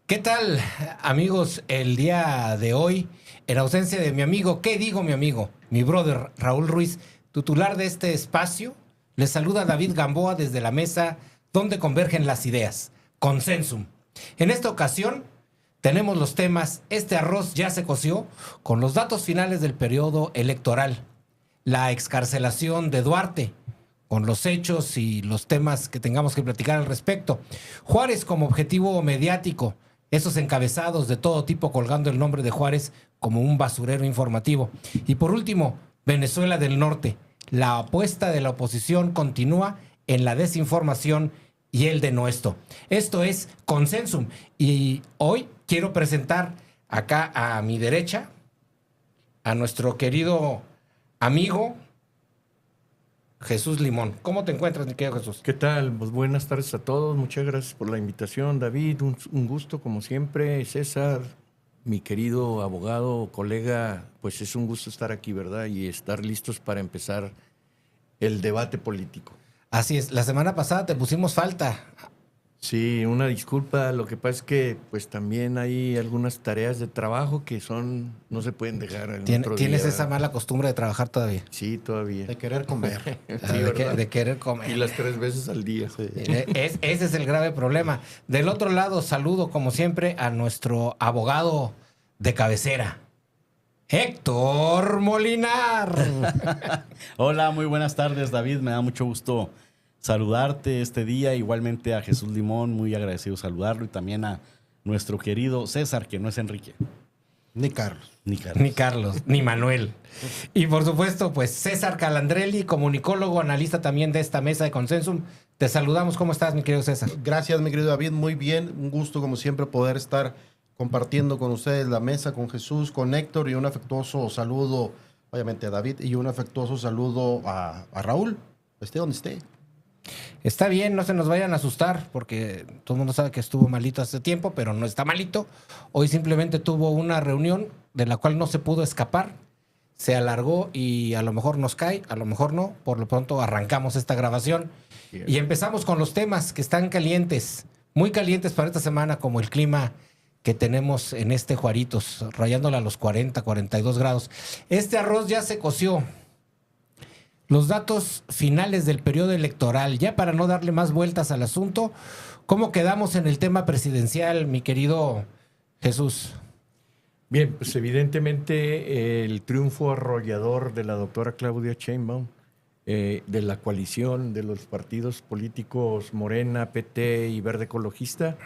¿Qué tal, amigos? El día de hoy, en ausencia de mi amigo, ¿qué digo mi amigo? Mi brother Raúl Ruiz, titular de este espacio, les saluda David Gamboa desde la mesa donde convergen las ideas, Consensum. En esta ocasión tenemos los temas, este arroz ya se coció, con los datos finales del periodo electoral, la excarcelación de Duarte, con los hechos y los temas que tengamos que platicar al respecto. Juárez como objetivo mediático, esos encabezados de todo tipo colgando el nombre de Juárez como un basurero informativo. Y por último, Venezuela del Norte. La apuesta de la oposición continúa en la desinformación y el denuesto. Esto es Consensum. Y hoy quiero presentar acá a mi derecha a nuestro querido amigo Jesús Limón. ¿Cómo te encuentras, mi querido Jesús? ¿Qué tal? Pues buenas tardes a todos. Muchas gracias por la invitación, David. Un gusto, como siempre. César, mi querido abogado, colega, pues es un gusto estar aquí, ¿verdad? Y estar listos para empezar el debate político. Así es. La semana pasada te pusimos falta. Sí, una disculpa. Lo que pasa es que pues también hay algunas tareas de trabajo que no se pueden dejar en otro ¿Tienes día, esa ¿verdad? mala costumbre de trabajar todavía? Sí, todavía. De querer comer. Sí, ¿verdad? De querer comer. Y las 3 veces al día. Sí. Ese es el grave problema. Del otro lado, saludo como siempre a nuestro abogado de cabecera, Héctor Molinar. Hola, muy buenas tardes, David. Me da mucho gusto saludarte este día. Igualmente a Jesús Limón, muy agradecido saludarlo. Y también a nuestro querido César, que no es Enrique. Ni Carlos. Ni Carlos. Ni Carlos, ni Manuel. Y por supuesto, pues César Calandrelli, comunicólogo, analista también de esta mesa de Consensum. Te saludamos. ¿Cómo estás, mi querido César? Gracias, mi querido David. Muy bien. Un gusto, como siempre, poder estar compartiendo con ustedes la mesa, con Jesús, con Héctor, y un afectuoso saludo, obviamente, a David, y un afectuoso saludo a Raúl, esté donde esté. Está bien, no se nos vayan a asustar, porque todo el mundo sabe que estuvo malito hace tiempo, pero no está malito. Hoy simplemente tuvo una reunión de la cual no se pudo escapar. Se alargó y a lo mejor nos cae, a lo mejor no. Por lo pronto arrancamos esta grabación y empezamos con los temas que están calientes, muy calientes para esta semana, como el clima que tenemos en este Juaritos, rayándola a los 40, 42 grados. Este arroz ya se coció. Los datos finales del periodo electoral, ya para no darle más vueltas al asunto, ¿cómo quedamos en el tema presidencial, mi querido Jesús? Bien, pues evidentemente el triunfo arrollador de la doctora Claudia Sheinbaum, de la coalición de los partidos políticos Morena, PT y Verde Ecologista,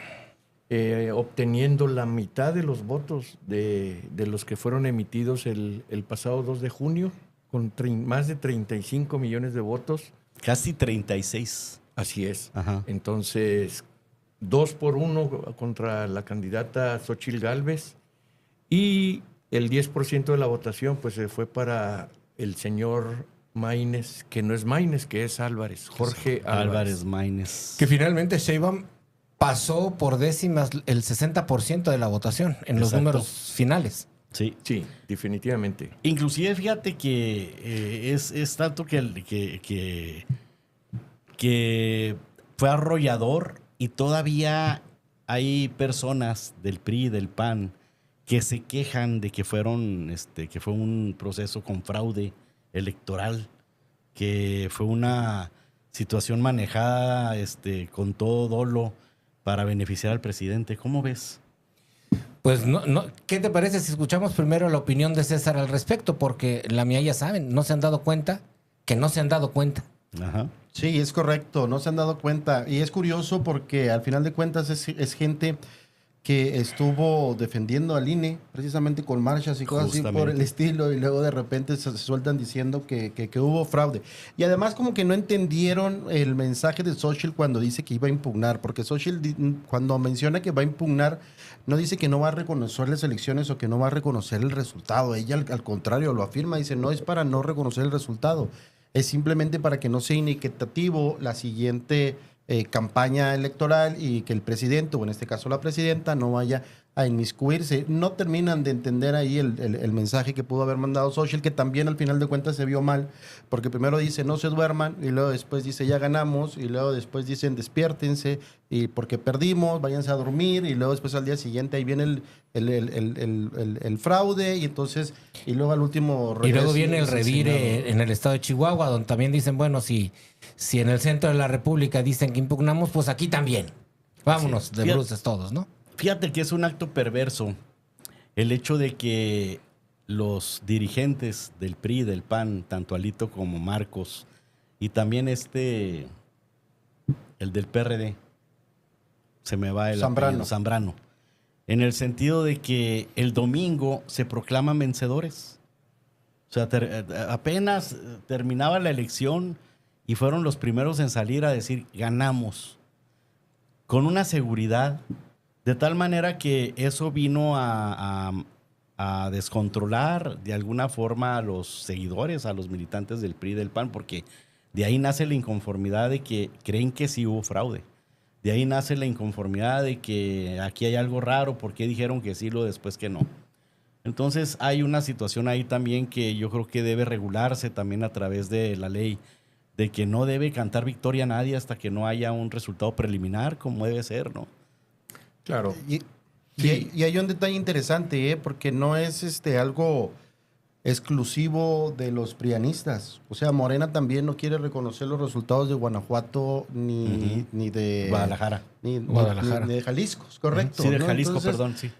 obteniendo la mitad de los votos de los que fueron emitidos el pasado 2 de junio, con más de 35 millones de votos. Casi 36. Así es. Ajá. Entonces, 2-1 contra la candidata Xóchitl Gálvez, y el 10% de la votación pues se fue para el señor Maínez, que no es Maínez, que es Álvarez, Jorge Álvarez Maínez. Que finalmente Sheinbaum pasó por décimas el 60% de la votación en los Exacto. números finales. Sí. Sí, definitivamente. Inclusive, fíjate que es tanto que fue arrollador, y todavía hay personas del PRI, del PAN, que se quejan de que fue un proceso con fraude electoral, que fue una situación manejada con todo dolo para beneficiar al presidente. ¿Cómo ves? Pues ¿qué te parece si escuchamos primero la opinión de César al respecto? Porque la mía ya saben, no se han dado cuenta que no se han dado cuenta. Ajá. Sí, es correcto, no se han dado cuenta. Y es curioso porque al final de cuentas es gente que estuvo defendiendo al INE, precisamente con marchas y cosas así por el estilo, y luego de repente se sueltan diciendo que hubo fraude. Y además como que no entendieron el mensaje de Xóchitl cuando dice que iba a impugnar, porque Xóchitl cuando menciona que va a impugnar, no dice que no va a reconocer las elecciones o que no va a reconocer el resultado. Ella al contrario lo afirma, dice no es para no reconocer el resultado, es simplemente para que no sea inequitativo la siguiente campaña electoral y que el presidente, o en este caso la presidenta, no vaya a inmiscuirse. No terminan de entender ahí el mensaje que pudo haber mandado Xochitl, que también al final de cuentas se vio mal, porque primero dice no se duerman, y luego después dice ya ganamos, y luego después dicen despiértense, y porque perdimos, váyanse a dormir, y luego después al día siguiente ahí viene el fraude, y entonces, y luego al último... Y luego viene el revire en el estado de Chihuahua, donde también dicen, bueno, si en el centro de la República dicen que impugnamos, pues aquí también. Vámonos de bruces todos, ¿no? Fíjate que es un acto perverso el hecho de que los dirigentes del PRI, del PAN, tanto Alito como Marcos, y también el del PRD, se me va el apellido, Zambrano, en el sentido de que el domingo se proclaman vencedores. O sea, apenas terminaba la elección y fueron los primeros en salir a decir ganamos, con una seguridad, de tal manera que eso vino a descontrolar de alguna forma a los seguidores, a los militantes del PRI y del PAN, porque de ahí nace la inconformidad de que creen que sí hubo fraude. De ahí nace la inconformidad de que aquí hay algo raro, ¿por qué dijeron que sí, lo después que no? Entonces hay una situación ahí también que yo creo que debe regularse también a través de la ley, de que no debe cantar victoria a nadie hasta que no haya un resultado preliminar, como debe ser, ¿no? Claro. Y hay un detalle interesante, porque no es algo exclusivo de los prianistas. O sea, Morena también no quiere reconocer los resultados de Guanajuato ni de Guadalajara. Ni de Jalisco, correcto. Sí, de Jalisco, Entonces, perdón, sí.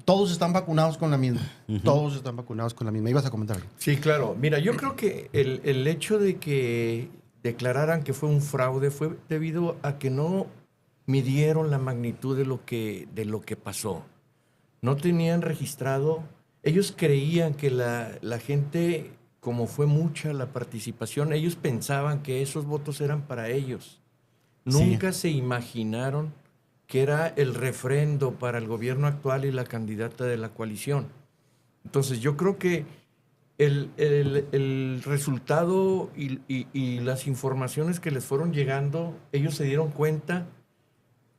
Todos están vacunados con la misma. Todos están vacunados con la misma. ¿Ibas a comentar algo? Sí, claro. Mira, yo creo que el hecho de que declararan que fue un fraude fue debido a que no midieron la magnitud de lo que pasó. No tenían registrado. Ellos creían que la gente, como fue mucha la participación, ellos pensaban que esos votos eran para ellos. Nunca se imaginaron que era el refrendo para el gobierno actual y la candidata de la coalición. Entonces yo creo que el resultado y las informaciones que les fueron llegando, ellos se dieron cuenta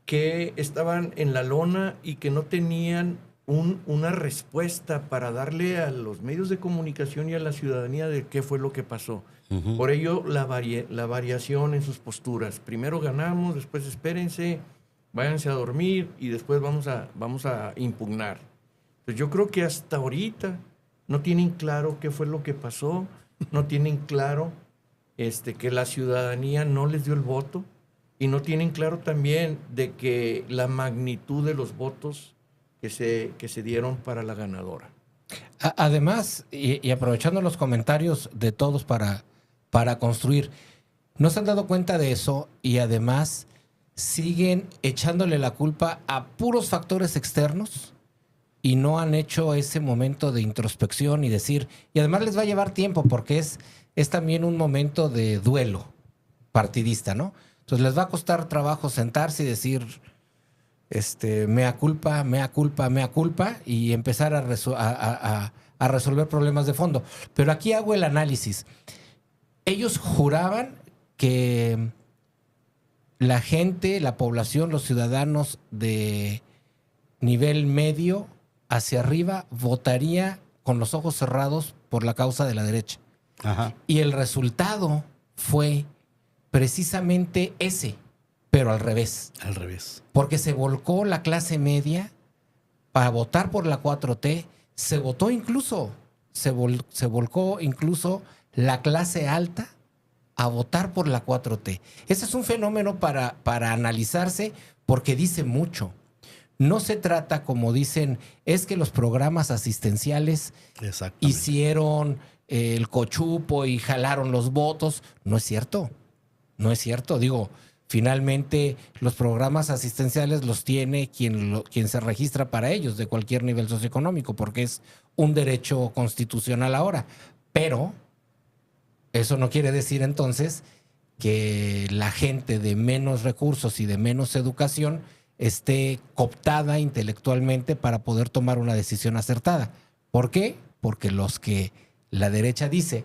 que estaban en la lona y que no tenían una respuesta para darle a los medios de comunicación y a la ciudadanía de qué fue lo que pasó. Por ello, la variación en sus posturas. Primero ganamos, después espérense, váyanse a dormir y después vamos a impugnar. Pues yo creo que hasta ahorita no tienen claro qué fue lo que pasó, no tienen claro que la ciudadanía no les dio el voto y no tienen claro también de que la magnitud de los votos que se dieron para la ganadora. Además, y aprovechando los comentarios de todos para construir, ¿no se han dado cuenta de eso? Y además siguen echándole la culpa a puros factores externos y no han hecho ese momento de introspección y decir, y además les va a llevar tiempo porque es también un momento de duelo partidista, ¿no? Entonces les va a costar trabajo sentarse y decir, mea culpa, mea culpa, mea culpa, y empezar a resolver problemas de fondo. Pero aquí hago el análisis. Ellos juraban que la gente, la población, los ciudadanos de nivel medio hacia arriba votaría con los ojos cerrados por la causa de la derecha. Ajá. Y el resultado fue precisamente ese, pero al revés. Al revés. Porque se volcó la clase media para votar por la 4T, se volcó incluso la clase alta a votar por la 4T. Ese es un fenómeno para analizarse porque dice mucho. No se trata, como dicen, es que los programas asistenciales hicieron el cochupo y jalaron los votos. No es cierto. No es cierto. Digo, finalmente los programas asistenciales los tiene quien se registra para ellos de cualquier nivel socioeconómico porque es un derecho constitucional ahora. Pero eso no quiere decir entonces que la gente de menos recursos y de menos educación esté cooptada intelectualmente para poder tomar una decisión acertada. ¿Por qué? Porque los que la derecha dice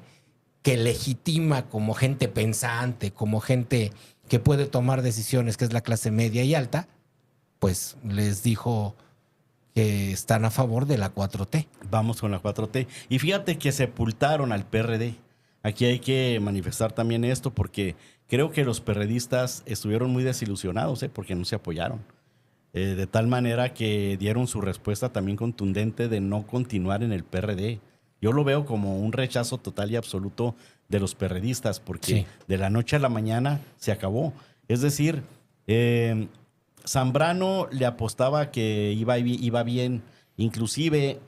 que legitima como gente pensante, como gente que puede tomar decisiones, que es la clase media y alta, pues les dijo que están a favor de la 4T. Vamos con la 4T. Y fíjate que sepultaron al PRD. Aquí hay que manifestar también esto porque creo que los perredistas estuvieron muy desilusionados, porque no se apoyaron. De tal manera que dieron su respuesta también contundente de no continuar en el PRD. Yo lo veo como un rechazo total y absoluto de los perredistas porque de la noche a la mañana se acabó. Es decir, Zambrano le apostaba que iba bien, inclusive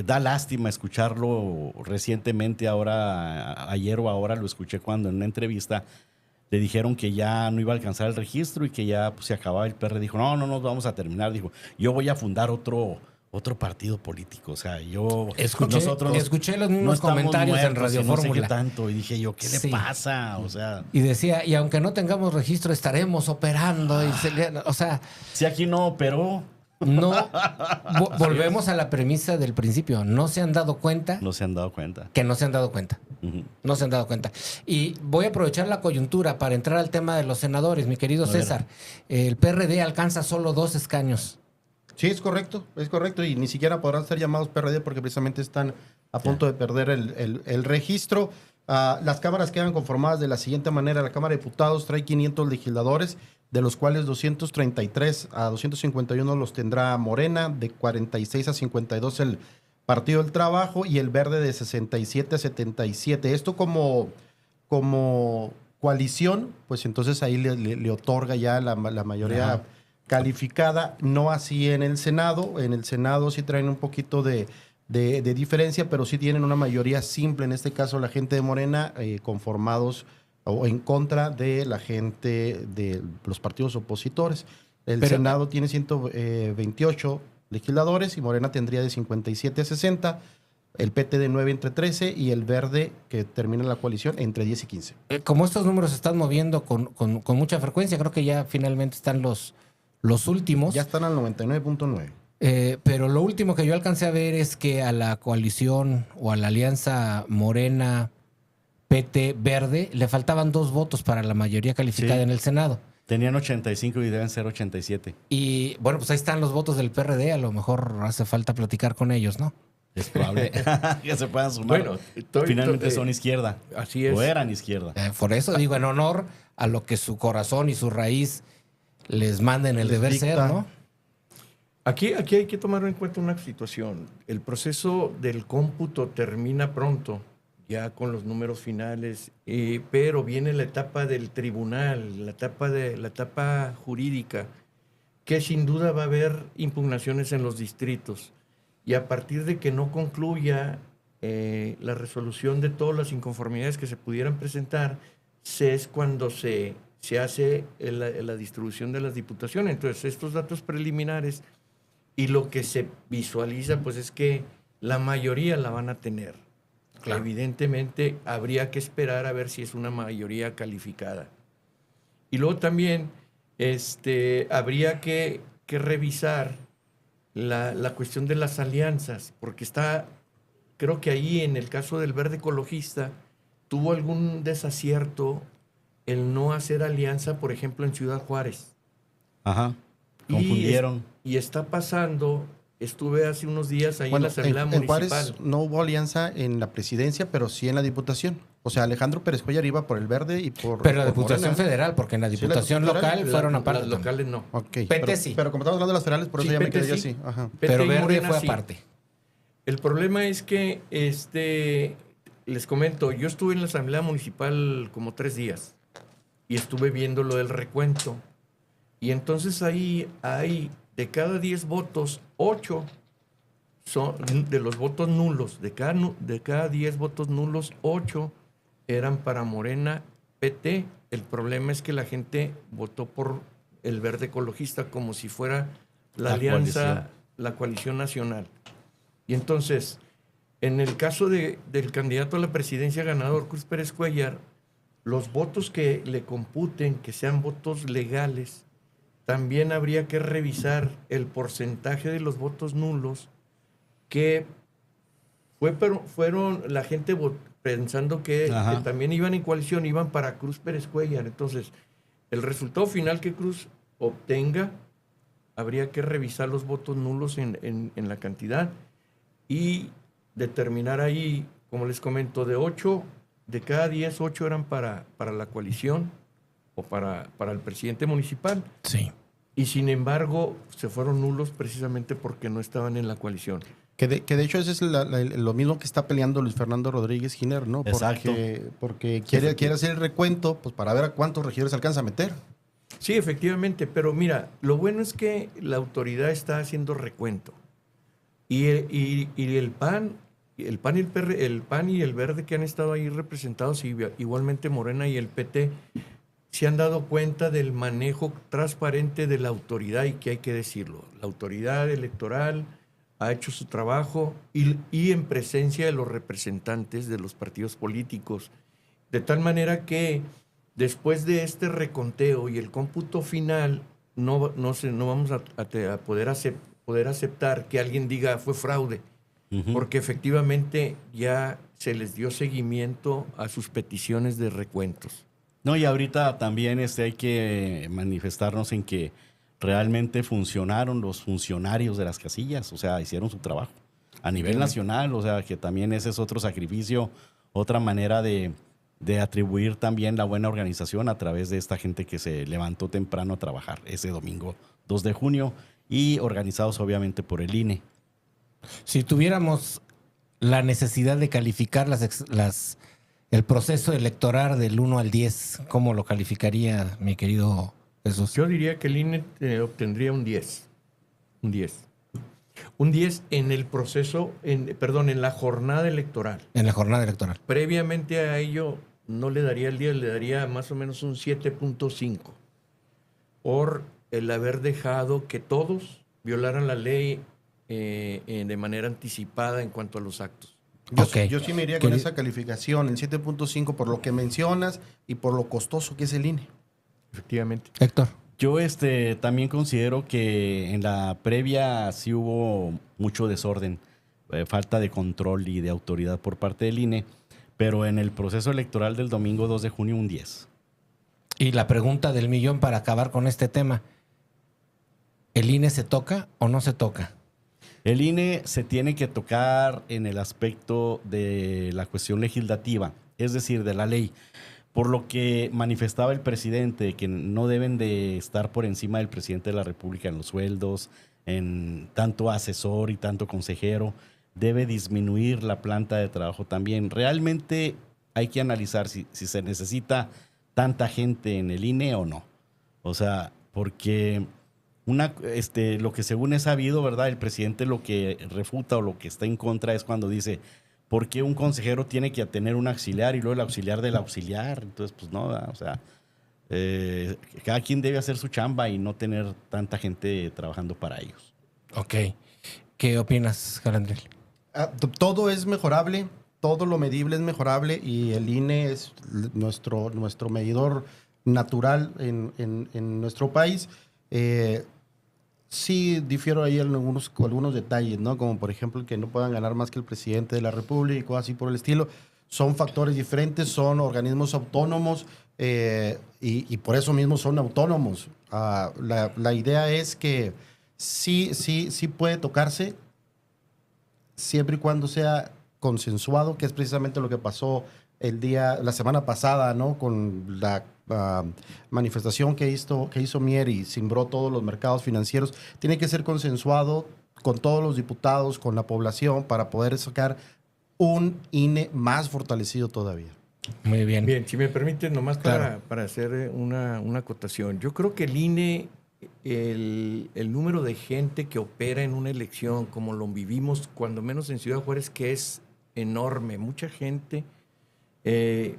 da lástima escucharlo recientemente, ayer o ahora lo escuché cuando en una entrevista le dijeron que ya no iba a alcanzar el registro y que ya pues, se acababa el PRD. Dijo, no, vamos a terminar. Dijo, yo voy a fundar otro partido político. O sea, escuché los mismos comentarios en Radio no Fórmula. sé qué tanto. Y dije yo, ¿qué le pasa? O sea... Y decía, y aunque no tengamos registro, estaremos operando. O sea... Si aquí no operó... No, volvemos a la premisa del principio. No se han dado cuenta. No se han dado cuenta. Que no se han dado cuenta. No se han dado cuenta. Y voy a aprovechar la coyuntura para entrar al tema de los senadores, mi querido César. El PRD alcanza solo 2 escaños. Sí, es correcto. Y ni siquiera podrán ser llamados PRD porque precisamente están a punto de perder el registro. Las cámaras quedan conformadas de la siguiente manera. La Cámara de Diputados trae 500 legisladores, de los cuales 233 a 251 los tendrá Morena, de 46 a 52 el Partido del Trabajo y el Verde de 67 a 77. Esto como coalición, pues entonces ahí le otorga ya la mayoría calificada, no así en el Senado. En el Senado sí traen un poquito de diferencia, pero sí tienen una mayoría simple, en este caso la gente de Morena, conformados o en contra de la gente de los partidos opositores. El Senado tiene 128 legisladores y Morena tendría de 57 a 60, el PT de 9 entre 13 y el Verde, que termina la coalición, entre 10 y 15. Como estos números se están moviendo con mucha frecuencia, creo que ya finalmente están los últimos. Ya están al 99.9. Pero lo último que yo alcancé a ver es que a la coalición o a la alianza Morena, PT, Verde, le faltaban 2 votos para la mayoría calificada en el Senado. Tenían 85 y deben ser 87. Y bueno, pues ahí están los votos del PRD. A lo mejor hace falta platicar con ellos, ¿no? Es probable que se puedan sumar. Bueno, finalmente son izquierda. Así es. O eran izquierda. Por eso digo, en honor a lo que su corazón y su raíz les manden el deber ser, ¿no? Aquí hay que tomar en cuenta una situación. El proceso del cómputo termina pronto, ya con los números finales, pero viene la etapa del tribunal, la etapa jurídica, que sin duda va a haber impugnaciones en los distritos. Y a partir de que no concluya la resolución de todas las inconformidades que se pudieran presentar, es cuando se hace la distribución de las diputaciones. Entonces, estos datos preliminares y lo que se visualiza, pues es que la mayoría la van a tener. Claro. Evidentemente, habría que esperar a ver si es una mayoría calificada. Y luego también habría que revisar la cuestión de las alianzas, porque creo que ahí en el caso del Verde Ecologista tuvo algún desacierto el no hacer alianza, por ejemplo, en Ciudad Juárez. Ajá, confundieron. Y está pasando, estuve hace unos días ahí en la Asamblea Municipal. En Juárez no hubo alianza en la presidencia, pero sí en la Diputación. O sea, Alejandro Pérez Cuellar iba por el Verde y por... Pero la Diputación Federal, porque en la Diputación local fueron aparte. Las locales no. Okay. PT sí. Pero como estamos hablando de las federales, por eso ya me quedé yo así. Ajá. Pero Verde fue aparte. El problema es que, les comento, yo estuve en la Asamblea Municipal como 3 días y estuve viendo lo del recuento. Y entonces ahí hay, de cada 10 votos, 8 son de los votos nulos. De cada 10 votos nulos, 8 eran para Morena, PT. El problema es que la gente votó por el Verde Ecologista como si fuera la alianza, la coalición nacional. Y entonces, en el caso del candidato a la presidencia ganador, Cruz Pérez Cuellar, los votos que le computen, que sean votos legales, también habría que revisar el porcentaje de los votos nulos que fueron la gente pensando que también iban en coalición, iban para Cruz Pérez Cuellar. Entonces, el resultado final que Cruz obtenga habría que revisar los votos nulos en la cantidad y determinar ahí, como les comento, de cada 10, 8 eran para la coalición o para el presidente municipal. Sí. Y sin embargo, se fueron nulos precisamente porque no estaban en la coalición. Que de hecho eso es lo mismo que está peleando Luis Fernando Rodríguez Giner, ¿no? Exacto. Porque quiere hacer el recuento pues para ver a cuántos regidores alcanza a meter. Sí, efectivamente, pero mira, lo bueno es que la autoridad está haciendo recuento. Y el PAN y el PAN y el Verde que han estado ahí representados, y igualmente Morena y el PT, se han dado cuenta del manejo transparente de la autoridad, y que hay que decirlo. La autoridad electoral ha hecho su trabajo y en presencia de los representantes de los partidos políticos. De tal manera que después de este reconteo y el cómputo final, no vamos a poder aceptar que alguien diga fue fraude, porque efectivamente ya se les dio seguimiento a sus peticiones de recuentos. No, y ahorita también hay que manifestarnos en que realmente funcionaron los funcionarios de las casillas, o sea, hicieron su trabajo a nivel nacional, o sea, que también ese es otro sacrificio, otra manera de atribuir también la buena organización a través de esta gente que se levantó temprano a trabajar ese domingo 2 de junio y organizados obviamente por el INE. Si tuviéramos la necesidad de calificar el proceso electoral del 1 al 10, ¿cómo lo calificaría, mi querido Jesús? Yo diría que el INE obtendría un 10. Un 10. Un 10 en el proceso, en la jornada electoral. En la jornada electoral. Previamente a ello no le daría el 10, le daría más o menos un 7.5. Por el haber dejado que todos violaran la ley de manera anticipada en cuanto a los actos. Yo sí me iría con esa calificación, en 7.5, por lo que mencionas y por lo costoso que es el INE. Efectivamente. Héctor. Yo también considero que en la previa sí hubo mucho desorden, falta de control y de autoridad por parte del INE, pero en el proceso electoral del domingo 2 de junio un 10. Y la pregunta del millón para acabar con este tema, ¿el INE se toca o no se toca? El INE se tiene que tocar en el aspecto de la cuestión legislativa, es decir, de la ley. Por lo que manifestaba el presidente, que no deben de estar por encima del presidente de la República en los sueldos, en tanto asesor y tanto consejero. Debe disminuir la planta de trabajo también. Realmente hay que analizar si se necesita tanta gente en el INE o no. O sea, porque lo que según es sabido, ¿verdad? El presidente lo que refuta o lo que está en contra es cuando dice, ¿por qué un consejero tiene que tener un auxiliar y luego el auxiliar del auxiliar? Entonces, pues no, o sea, cada quien debe hacer su chamba y no tener tanta gente trabajando para ellos. Ok. ¿Qué opinas, Galandriel? Todo es mejorable, todo lo medible es mejorable y el INE es nuestro medidor natural en nuestro país. Sí difiero ahí en algunos detalles, ¿no? Como por ejemplo que no puedan ganar más que el presidente de la República y cosas así por el estilo. Son factores diferentes, son organismos autónomos y por eso mismo son autónomos. La idea es que sí puede tocarse siempre y cuando sea consensuado, que es precisamente lo que pasó la semana pasada, ¿no? Con la manifestación que hizo Mier y cimbró todos los mercados financieros. Tiene que ser consensuado con todos los diputados, con la población, para poder sacar un INE más fortalecido todavía. Muy bien. Bien, si me permiten, nomás Claro. para hacer una acotación. Yo creo que el INE, el número de gente que opera en una elección, como lo vivimos, cuando menos en Ciudad Juárez, que es enorme, mucha gente,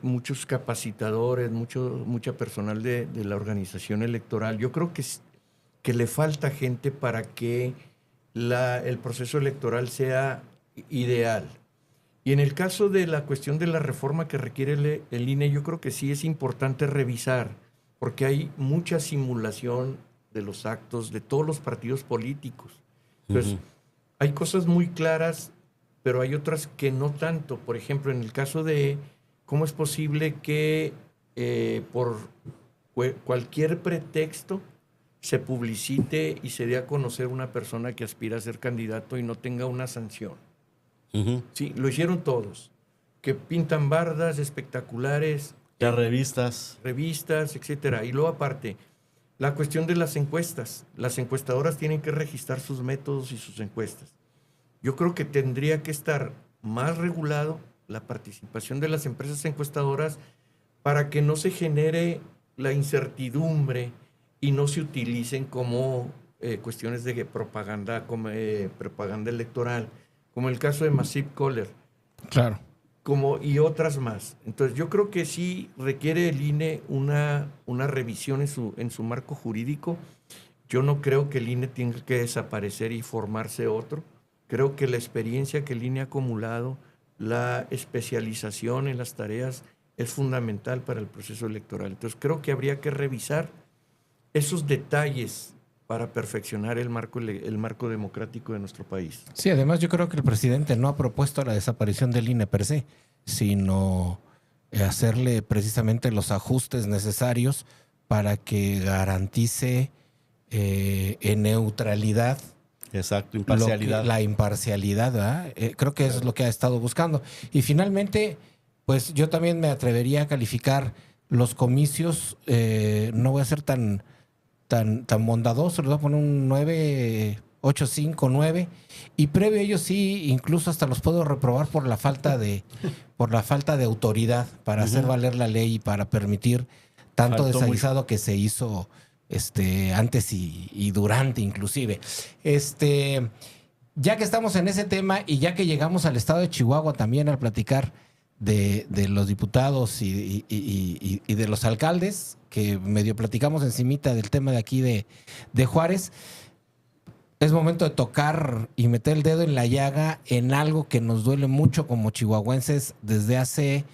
muchos capacitadores, mucha personal de la organización electoral. Yo creo que le falta gente para que el proceso electoral sea ideal. Y en el caso de la cuestión de la reforma que requiere el INE, yo creo que sí es importante revisar, porque hay mucha simulación de los actos de todos los partidos políticos. Entonces, hay cosas muy claras, pero hay otras que no tanto. Por ejemplo, en el caso de cómo es posible que por cualquier pretexto se publicite y se dé a conocer una persona que aspira a ser candidato y no tenga una sanción. Sí, lo hicieron todos. Que pintan bardas espectaculares. Las revistas, etcétera. Y luego aparte, la cuestión de las encuestas. Las encuestadoras tienen que registrar sus métodos y sus encuestas. Yo creo que tendría que estar más regulado la participación de las empresas encuestadoras para que no se genere la incertidumbre y no se utilicen como cuestiones de propaganda, propaganda electoral, como el caso de Massive Caller. Claro. Y otras más. Entonces, yo creo que sí requiere el INE una revisión en su marco jurídico. Yo no creo que el INE tenga que desaparecer y formarse otro. Creo que la experiencia que el INE ha acumulado, la especialización en las tareas, es fundamental para el proceso electoral. Entonces, creo que habría que revisar esos detalles para perfeccionar el marco democrático de nuestro país. Sí, además yo creo que el presidente no ha propuesto la desaparición del INE per se, sino hacerle precisamente los ajustes necesarios para que garantice en neutralidad. Exacto, imparcialidad. La imparcialidad, ¿verdad? Creo que eso es lo que ha estado buscando. Y finalmente, pues yo también me atrevería a calificar los comicios, no voy a ser tan bondadoso, les voy a poner un 9, 8, 5, 9, y previo a ello sí, incluso hasta los puedo reprobar por la falta de autoridad para hacer valer la ley y para permitir tanto desaguisado que se hizo antes y durante inclusive. Ya que estamos en ese tema y ya que llegamos al estado de Chihuahua también al platicar de los diputados y de los alcaldes, que medio platicamos encimita del tema de aquí de Juárez, es momento de tocar y meter el dedo en la llaga en algo que nos duele mucho como chihuahuenses desde hace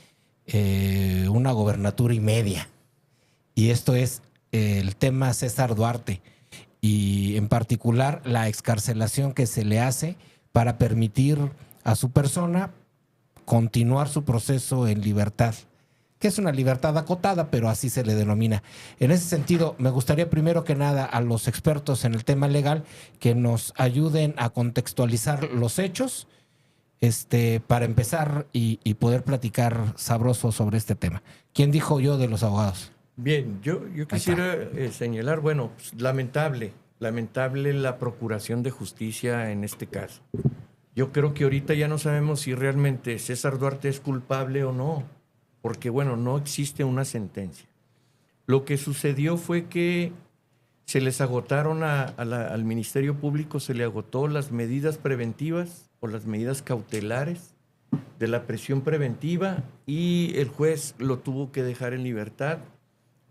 una gobernatura y media. Y esto es el tema César Duarte y en particular la excarcelación que se le hace para permitir a su persona continuar su proceso en libertad, que es una libertad acotada, pero así se le denomina. En ese sentido, me gustaría primero que nada a los expertos en el tema legal que nos ayuden a contextualizar los hechos para empezar y poder platicar sabroso sobre este tema. ¿Quién dijo yo de los abogados? Bien, yo quisiera señalar, bueno, pues, lamentable la procuración de justicia en este caso. Yo creo que ahorita ya no sabemos si realmente César Duarte es culpable o no, porque bueno, no existe una sentencia. Lo que sucedió fue que se les agotaron al Ministerio Público, se le agotó las medidas preventivas o las medidas cautelares de la prisión preventiva y el juez lo tuvo que dejar en libertad,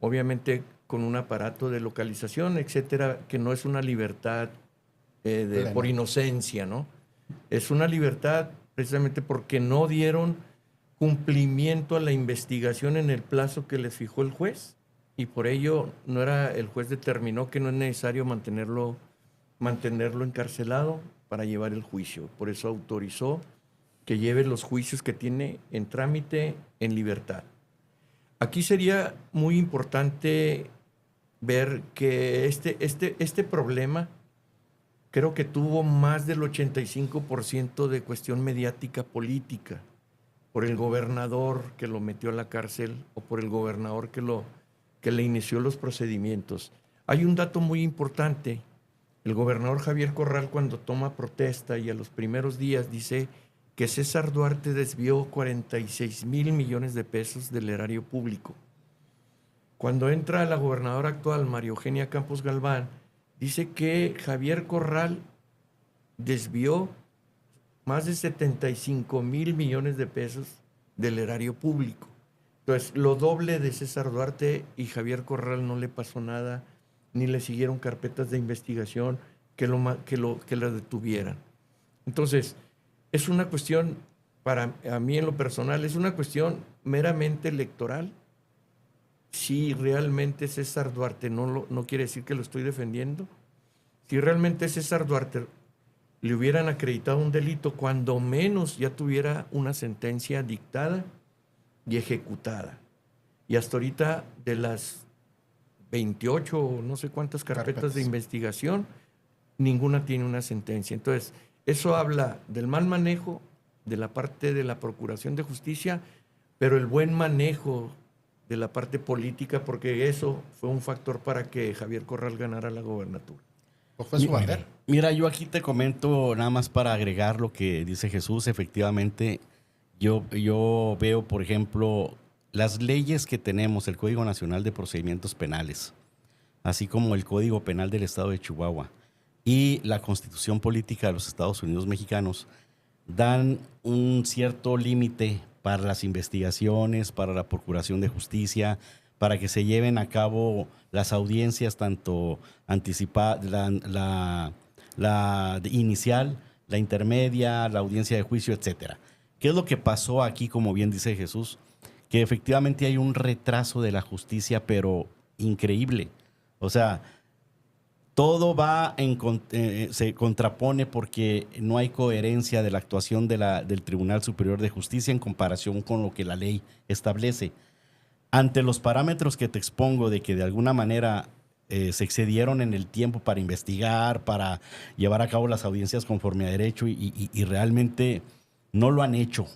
obviamente con un aparato de localización, etcétera, que no es una libertad por inocencia, ¿no? Es una libertad precisamente porque no dieron cumplimiento a la investigación en el plazo que les fijó el juez y por ello el juez determinó que no es necesario mantenerlo encarcelado para llevar el juicio. Por eso autorizó que lleve los juicios que tiene en trámite en libertad. Aquí sería muy importante ver que este problema creo que tuvo más del 85% de cuestión mediática política por el gobernador que lo metió a la cárcel o por el gobernador que le inició los procedimientos. Hay un dato muy importante. El gobernador Javier Corral, cuando toma protesta y a los primeros días dice que César Duarte desvió 46 mil millones de pesos del erario público. Cuando entra la gobernadora actual, María Eugenia Campos Galván, dice que Javier Corral desvió más de 75 mil millones de pesos del erario público. Entonces, lo doble de César Duarte y Javier Corral no le pasó nada, ni le siguieron carpetas de investigación que la detuvieran. Entonces, es una cuestión, para mí en lo personal, es una cuestión meramente electoral. Si realmente César Duarte, no quiere decir que lo estoy defendiendo, si realmente César Duarte le hubieran acreditado un delito, cuando menos ya tuviera una sentencia dictada y ejecutada. Y hasta ahorita, de las 28 o no sé cuántas carpetas de investigación, ninguna tiene una sentencia. Entonces, eso habla del mal manejo de la parte de la Procuración de Justicia, pero el buen manejo de la parte política, porque eso fue un factor para que Javier Corral ganara la gobernatura. Pues fue su bandera. Mira, yo aquí te comento nada más para agregar lo que dice Jesús. Efectivamente, yo veo, por ejemplo, las leyes que tenemos, el Código Nacional de Procedimientos Penales, así como el Código Penal del Estado de Chihuahua y la Constitución Política de los Estados Unidos Mexicanos, dan un cierto límite para las investigaciones, para la Procuración de Justicia, para que se lleven a cabo las audiencias, tanto anticipadas, la inicial, la intermedia, la audiencia de juicio, etcétera. ¿Qué es lo que pasó aquí, como bien dice Jesús? Que efectivamente hay un retraso de la justicia, pero increíble. O sea, todo se contrapone porque no hay coherencia de la actuación del Tribunal Superior de Justicia en comparación con lo que la ley establece. Ante los parámetros que te expongo de que de alguna manera se excedieron en el tiempo para investigar, para llevar a cabo las audiencias conforme a derecho y realmente no lo han hecho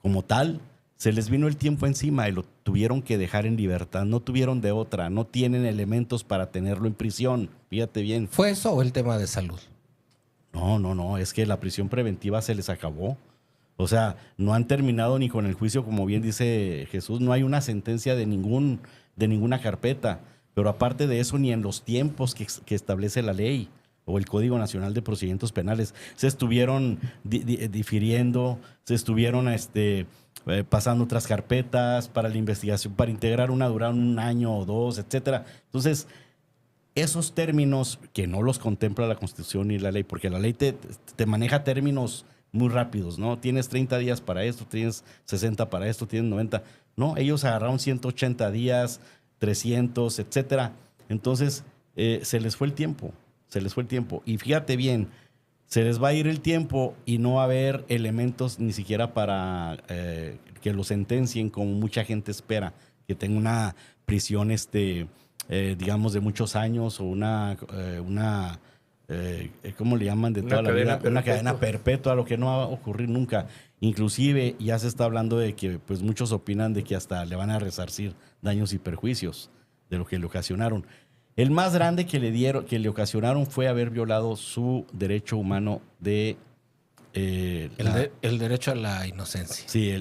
como tal, se les vino el tiempo encima y lo tuvieron que dejar en libertad. No tuvieron de otra, no tienen elementos para tenerlo en prisión. Fíjate bien. ¿Fue eso o el tema de salud? No, es que la prisión preventiva se les acabó. O sea, no han terminado ni con el juicio, como bien dice Jesús, no hay una sentencia de ninguna carpeta, pero aparte de eso, ni en los tiempos que establece la ley o el Código Nacional de Procedimientos Penales, se estuvieron difiriendo, se estuvieron pasando otras carpetas para la investigación, para integrar una duraron 1 año o 2, etcétera. Entonces, esos términos que no los contempla la Constitución ni la ley, porque la ley te maneja términos muy rápidos, ¿no? Tienes 30 días para esto, tienes 60 para esto, tienes 90. No, ellos agarraron 180 días, 300, etcétera. Entonces, se les fue el tiempo. Y fíjate bien, se les va a ir el tiempo y no va a haber elementos ni siquiera para que lo sentencien como mucha gente espera, que tenga una prisión, digamos, de muchos años o una ¿cómo le llaman? De toda la vida, una cadena perpetua, lo que no va a ocurrir nunca. Inclusive ya se está hablando de que pues muchos opinan de que hasta le van a resarcir daños y perjuicios de lo que le ocasionaron. El más grande que le ocasionaron fue haber violado su derecho humano de el derecho a la inocencia. Sí,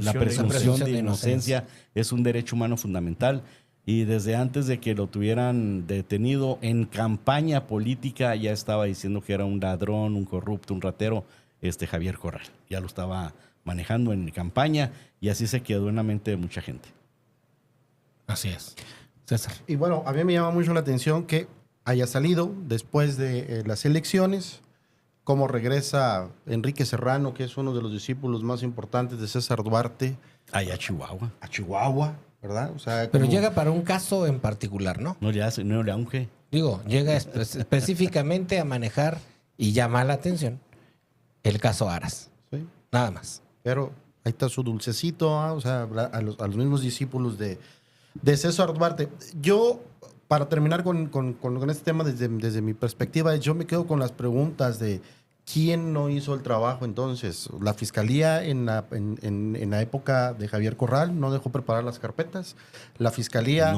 la presunción de inocencia es un derecho humano fundamental. Y desde antes de que lo tuvieran detenido en campaña política ya estaba diciendo que era un ladrón, un corrupto, un ratero, Javier Corral. Ya lo estaba manejando en campaña y así se quedó en la mente de mucha gente. Así es. César. Y bueno, a mí me llama mucho la atención que haya salido después de las elecciones, cómo regresa Enrique Serrano, que es uno de los discípulos más importantes de César Duarte. Allá a Chihuahua. A Chihuahua, ¿verdad? O sea, pero llega para un caso en particular, ¿no? No le unge. Digo, llega específicamente a manejar y llama la atención el caso Aras. Sí. Nada más. Pero ahí está su dulcecito, o sea, a los mismos discípulos de César Duarte. Yo, para terminar con este tema desde mi perspectiva, yo me quedo con las preguntas de quién no hizo el trabajo entonces. La Fiscalía en la época de Javier Corral no dejó preparar las carpetas. La Fiscalía...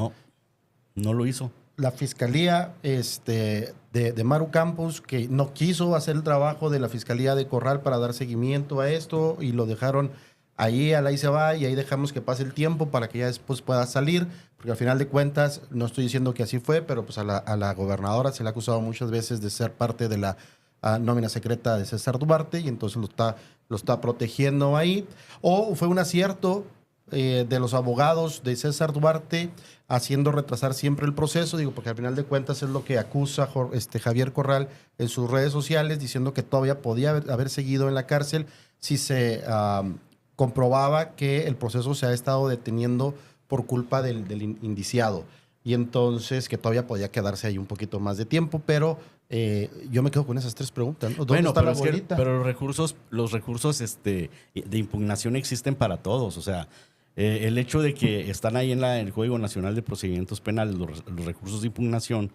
No lo hizo. La Fiscalía de Maru Campos, que no quiso hacer el trabajo de la Fiscalía de Corral para dar seguimiento a esto y lo dejaron ahí se va y ahí dejamos que pase el tiempo para que ya después pueda salir, porque al final de cuentas, no estoy diciendo que así fue, pero pues a la gobernadora se le ha acusado muchas veces de ser parte de la nómina secreta de César Duarte y entonces lo está protegiendo ahí. O fue un acierto de los abogados de César Duarte haciendo retrasar siempre el proceso, porque al final de cuentas es lo que acusa Javier Corral en sus redes sociales, diciendo que todavía podía haber seguido en la cárcel si se comprobaba que el proceso se ha estado deteniendo por culpa del indiciado. Y entonces que todavía podía quedarse ahí un poquito más de tiempo, pero yo me quedo con esas 3 preguntas, ¿no? ¿Dónde está la bolita? Pero los recursos de impugnación existen para todos. O sea, El hecho de que están ahí en el Código Nacional de Procedimientos Penales los recursos de impugnación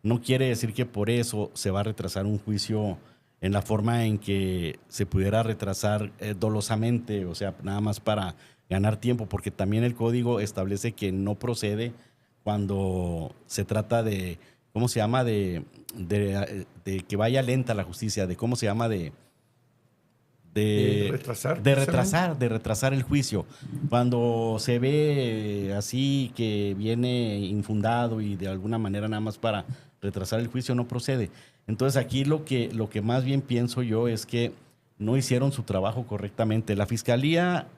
no quiere decir que por eso se va a retrasar un juicio en la forma en que se pudiera retrasar dolosamente, o sea, nada más para ganar tiempo, porque también el código establece que no procede cuando se trata de, ¿cómo se llama? De que vaya lenta la justicia, de cómo se llama de retrasar el juicio. Cuando se ve así que viene infundado y de alguna manera nada más para retrasar el juicio, no procede. Entonces aquí lo que más bien pienso yo es que no hicieron su trabajo correctamente. La Fiscalía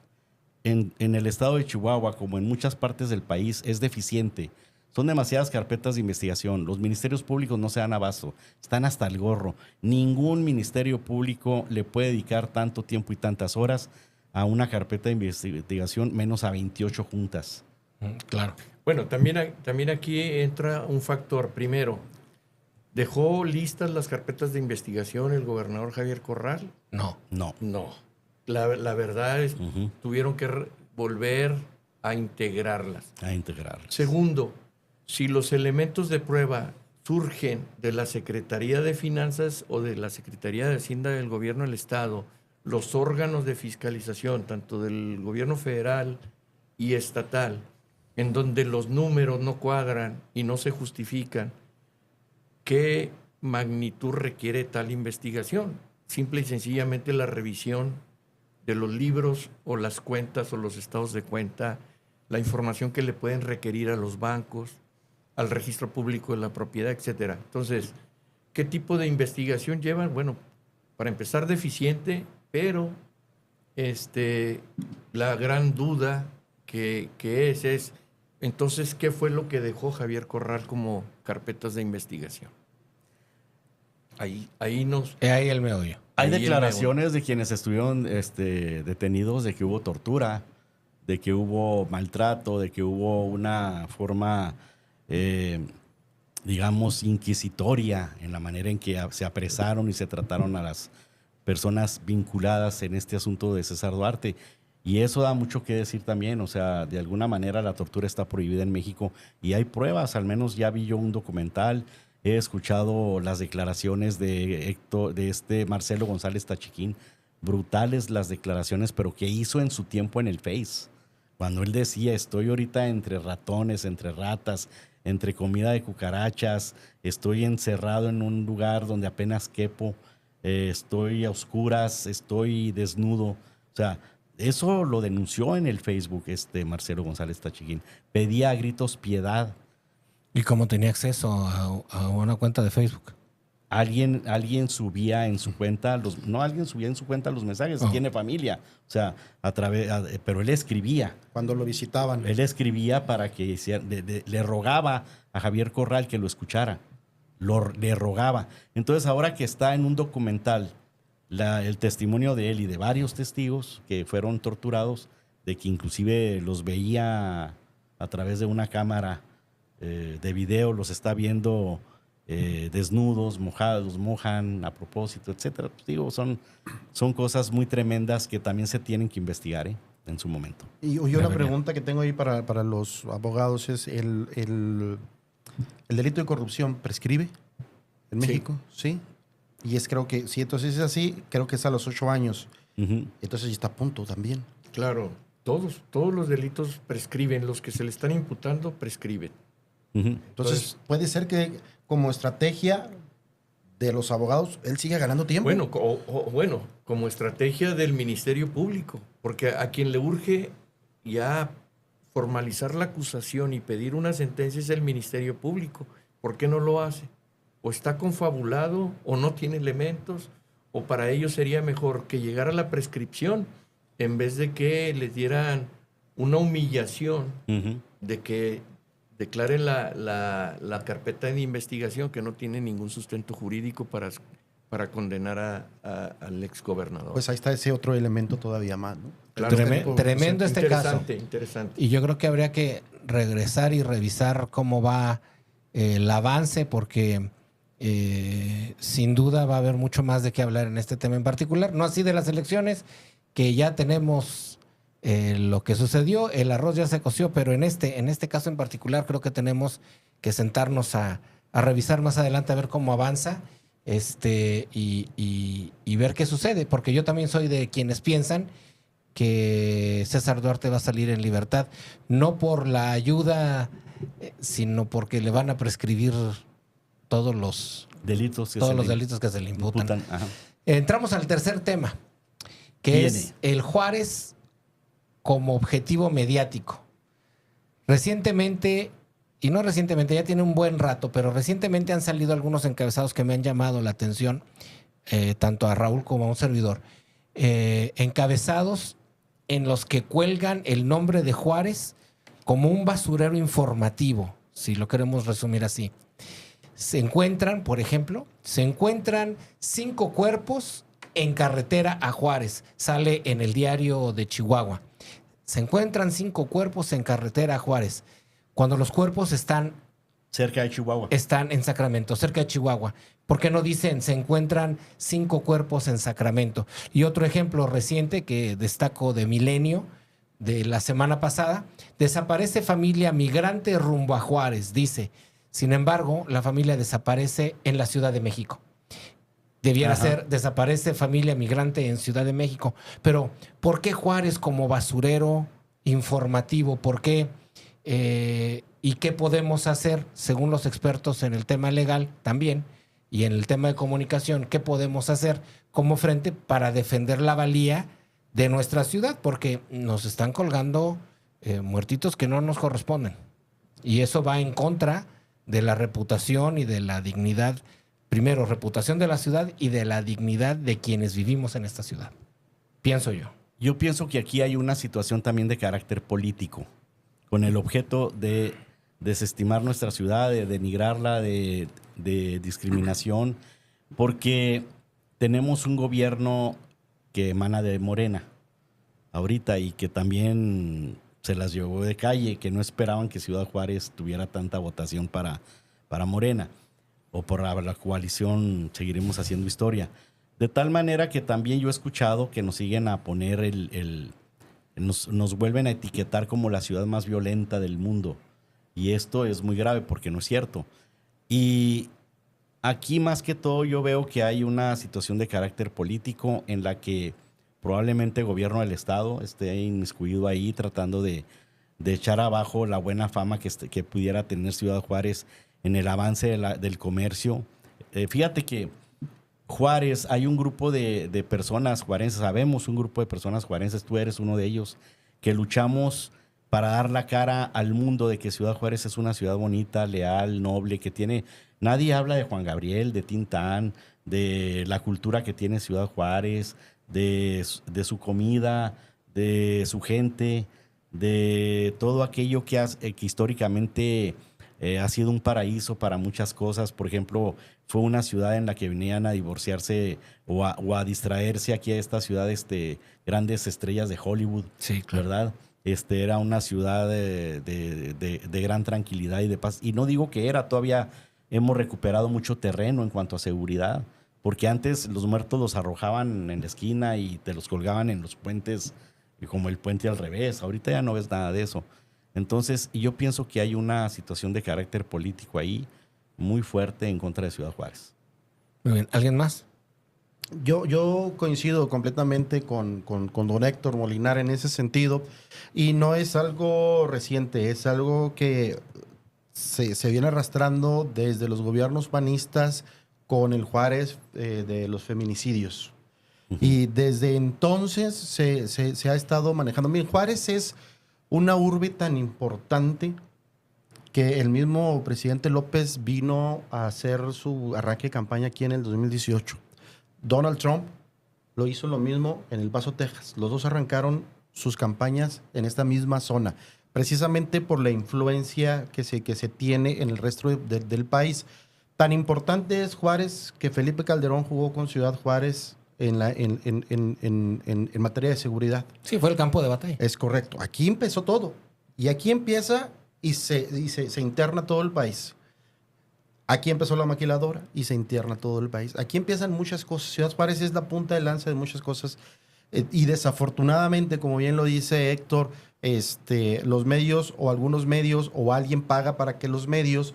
en el estado de Chihuahua, como en muchas partes del país, es deficiente. Son demasiadas carpetas de investigación. Los ministerios públicos no se dan abasto. Están hasta el gorro. Ningún ministerio público le puede dedicar tanto tiempo y tantas horas a una carpeta de investigación, menos a 28 juntas. Claro. Bueno, también aquí entra un factor. Primero, ¿dejó listas las carpetas de investigación el gobernador Javier Corral? No. No. No. La verdad es que tuvieron que volver a integrarlas. Segundo, si los elementos de prueba surgen de la Secretaría de Finanzas o de la Secretaría de Hacienda del Gobierno del Estado, los órganos de fiscalización, tanto del gobierno federal y estatal, en donde los números no cuadran y no se justifican, ¿qué magnitud requiere tal investigación? Simple y sencillamente la revisión de los libros o las cuentas o los estados de cuenta, la información que le pueden requerir a los bancos, al registro público de la propiedad, etcétera. Entonces, ¿qué tipo de investigación llevan? Bueno, para empezar, deficiente, pero la gran duda que es, entonces, ¿qué fue lo que dejó Javier Corral como carpetas de investigación? Ahí el meollo. Hay declaraciones de quienes estuvieron detenidos de que hubo tortura, de que hubo maltrato, de que hubo una forma, digamos, inquisitoria en la manera en que se apresaron y se trataron a las personas vinculadas en este asunto de César Duarte. Y eso da mucho que decir también, o sea, de alguna manera la tortura está prohibida en México y hay pruebas, al menos ya vi yo un documental. He escuchado las declaraciones de Marcelo González Tachiquín, brutales las declaraciones, pero que hizo en su tiempo en el Face. Cuando él decía, estoy ahorita entre ratones, entre ratas, entre comida de cucarachas, estoy encerrado en un lugar donde apenas quepo, estoy a oscuras, estoy desnudo. O sea, eso lo denunció en el Facebook Marcelo González Tachiquín. Pedía a gritos piedad. ¿Y cómo tenía acceso a una cuenta de Facebook? Alguien subía en su cuenta los mensajes, tiene familia, o sea, pero él escribía. Cuando lo visitaban. Él escribía para que le rogaba a Javier Corral que lo escuchara, le rogaba. Entonces, ahora que está en un documental el testimonio de él y de varios testigos que fueron torturados, de que inclusive los veía a través de una cámara de video, los está viendo desnudos, mojados, los mojan a propósito, etcétera. Pues digo, son cosas muy tremendas que también se tienen que investigar en su momento. Y una pregunta que tengo ahí para los abogados es, ¿el delito de corrupción prescribe en México? Sí. Y creo que, si entonces es así, creo que es a los 8 años. Entonces ya está a punto también. Claro, todos los delitos prescriben, los que se le están imputando prescriben. Entonces, puede ser que como estrategia de los abogados, él siga ganando tiempo. Bueno, como estrategia del Ministerio Público, porque a quien le urge ya formalizar la acusación y pedir una sentencia es el Ministerio Público. ¿Por qué no lo hace? O está confabulado, o no tiene elementos, o para ellos sería mejor que llegara la prescripción en vez de que les dieran una humillación de que declaren la carpeta de investigación que no tiene ningún sustento jurídico para condenar al exgobernador. Pues ahí está ese otro elemento todavía más, ¿no? Claro, tremendo este caso. Interesante. Y yo creo que habría que regresar y revisar cómo va el avance, porque sin duda va a haber mucho más de qué hablar en este tema en particular. No así de las elecciones, que ya tenemos lo que sucedió. El arroz ya se coció, pero en este caso en particular creo que tenemos que sentarnos a revisar más adelante, a ver cómo avanza y ver qué sucede, porque yo también soy de quienes piensan que César Duarte va a salir en libertad, no por la ayuda, sino porque le van a prescribir todos los delitos que se le imputan. Ajá. Entramos al tercer tema, que es el Juárez como objetivo mediático. Recientemente, y no recientemente, ya tiene un buen rato, pero recientemente han salido algunos encabezados que me han llamado la atención, tanto a Raúl como a un servidor, encabezados en los que cuelgan el nombre de Juárez como un basurero informativo, si lo queremos resumir así. Se encuentran, por ejemplo, 5 cuerpos en carretera a Juárez. Sale en el diario de Chihuahua. Se encuentran 5 cuerpos en carretera a Juárez, cuando los cuerpos están cerca de Chihuahua. Están en Sacramento, cerca de Chihuahua. ¿Por qué no dicen se encuentran 5 cuerpos en Sacramento? Y otro ejemplo reciente que destaco de Milenio, de la semana pasada, desaparece familia migrante rumbo a Juárez, dice. Sin embargo, la familia desaparece en la Ciudad de México. Debiera ser, desaparece familia migrante en Ciudad de México. Pero, ¿por qué Juárez como basurero informativo? ¿Por qué? ¿Y qué podemos hacer, según los expertos en el tema legal también, y en el tema de comunicación, qué podemos hacer como frente para defender la valía de nuestra ciudad? Porque nos están colgando muertitos que no nos corresponden. Y eso va en contra de la reputación y de la dignidad, primero, reputación de la ciudad y de la dignidad de quienes vivimos en esta ciudad. Pienso yo. Yo pienso que aquí hay una situación también de carácter político, con el objeto de desestimar nuestra ciudad, de denigrarla, de discriminación, porque tenemos un gobierno que emana de Morena ahorita y que también se las llevó de calle, que no esperaban que Ciudad Juárez tuviera tanta votación para Morena, o por la coalición Seguiremos Haciendo Historia. De tal manera que también yo he escuchado que nos siguen a poner nos vuelven a etiquetar como la ciudad más violenta del mundo. Y esto es muy grave porque no es cierto. Y aquí más que todo yo veo que hay una situación de carácter político en la que probablemente el gobierno del estado esté inmiscuido ahí tratando de echar abajo la buena fama que pudiera tener Ciudad Juárez en el avance del comercio. Fíjate que Juárez, hay un grupo de personas juarenses, sabemos un grupo de personas juarenses, tú eres uno de ellos, que luchamos para dar la cara al mundo de que Ciudad Juárez es una ciudad bonita, leal, noble, que tiene... Nadie habla de Juan Gabriel, de Tintán, de la cultura que tiene Ciudad Juárez, de su comida, de su gente, de todo aquello que históricamente ha sido un paraíso para muchas cosas. Por ejemplo, fue una ciudad en la que venían a divorciarse o a distraerse aquí a esta ciudad grandes estrellas de Hollywood, sí, claro. ¿Verdad? Era una ciudad de gran tranquilidad y de paz. Y no digo que todavía hemos recuperado mucho terreno en cuanto a seguridad, porque antes los muertos los arrojaban en la esquina y te los colgaban en los puentes, como el puente al revés. Ahorita ya no ves nada de eso. Entonces, yo pienso que hay una situación de carácter político ahí muy fuerte en contra de Ciudad Juárez. Muy bien. ¿Alguien más? Yo coincido completamente con don Héctor Molinar en ese sentido, y no es algo reciente, es algo que se viene arrastrando desde los gobiernos panistas con el Juárez de los feminicidios. Uh-huh. Y desde entonces se ha estado manejando. Miren, Juárez es una urbe tan importante que el mismo presidente López vino a hacer su arranque de campaña aquí en el 2018. Donald Trump lo hizo lo mismo en El Paso, Texas. Los dos arrancaron sus campañas en esta misma zona, precisamente por la influencia que se tiene en el resto del país. Tan importante es Juárez que Felipe Calderón jugó con Ciudad Juárez en materia de seguridad. Sí, fue el campo de batalla. Es correcto. Aquí empezó todo. Y aquí empieza y se interna todo el país. Aquí empezó la maquiladora y se interna todo el país. Aquí empiezan muchas cosas. Ciudad Juárez es la punta de lanza de muchas cosas Y desafortunadamente, como bien lo dice Héctor, los medios o algunos medios o alguien paga para que los medios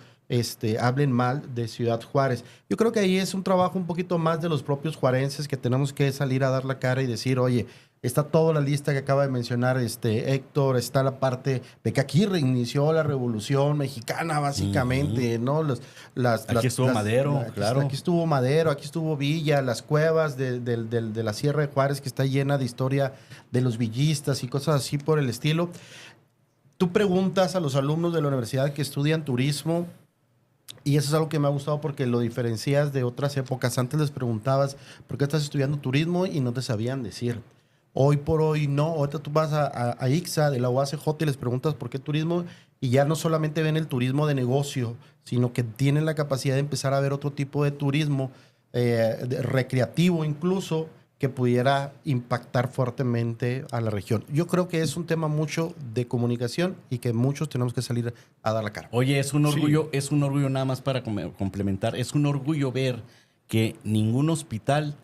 hablen mal de Ciudad Juárez. Yo creo que ahí es un trabajo un poquito más de los propios juarenses que tenemos que salir a dar la cara y decir, oye, está toda la lista que acaba de mencionar Héctor, está la parte de que aquí reinició la Revolución Mexicana, básicamente, ¿no? Aquí estuvo Madero, claro. Aquí estuvo Madero, aquí estuvo Villa, las cuevas de la Sierra de Juárez, que está llena de historia de los villistas y cosas así por el estilo. Tú preguntas a los alumnos de la universidad que estudian turismo, y eso es algo que me ha gustado porque lo diferencias de otras épocas. Antes les preguntabas, ¿por qué estás estudiando turismo? Y no te sabían decir. Hoy por hoy no. Ahorita tú vas a ICSA de la UACJ y les preguntas por qué turismo, y ya no solamente ven el turismo de negocio, sino que tienen la capacidad de empezar a ver otro tipo de turismo, recreativo incluso, que pudiera impactar fuertemente a la región. Yo creo que es un tema mucho de comunicación y que muchos tenemos que salir a dar la cara. Oye, es un orgullo nada más para complementar, es un orgullo ver que ningún hospital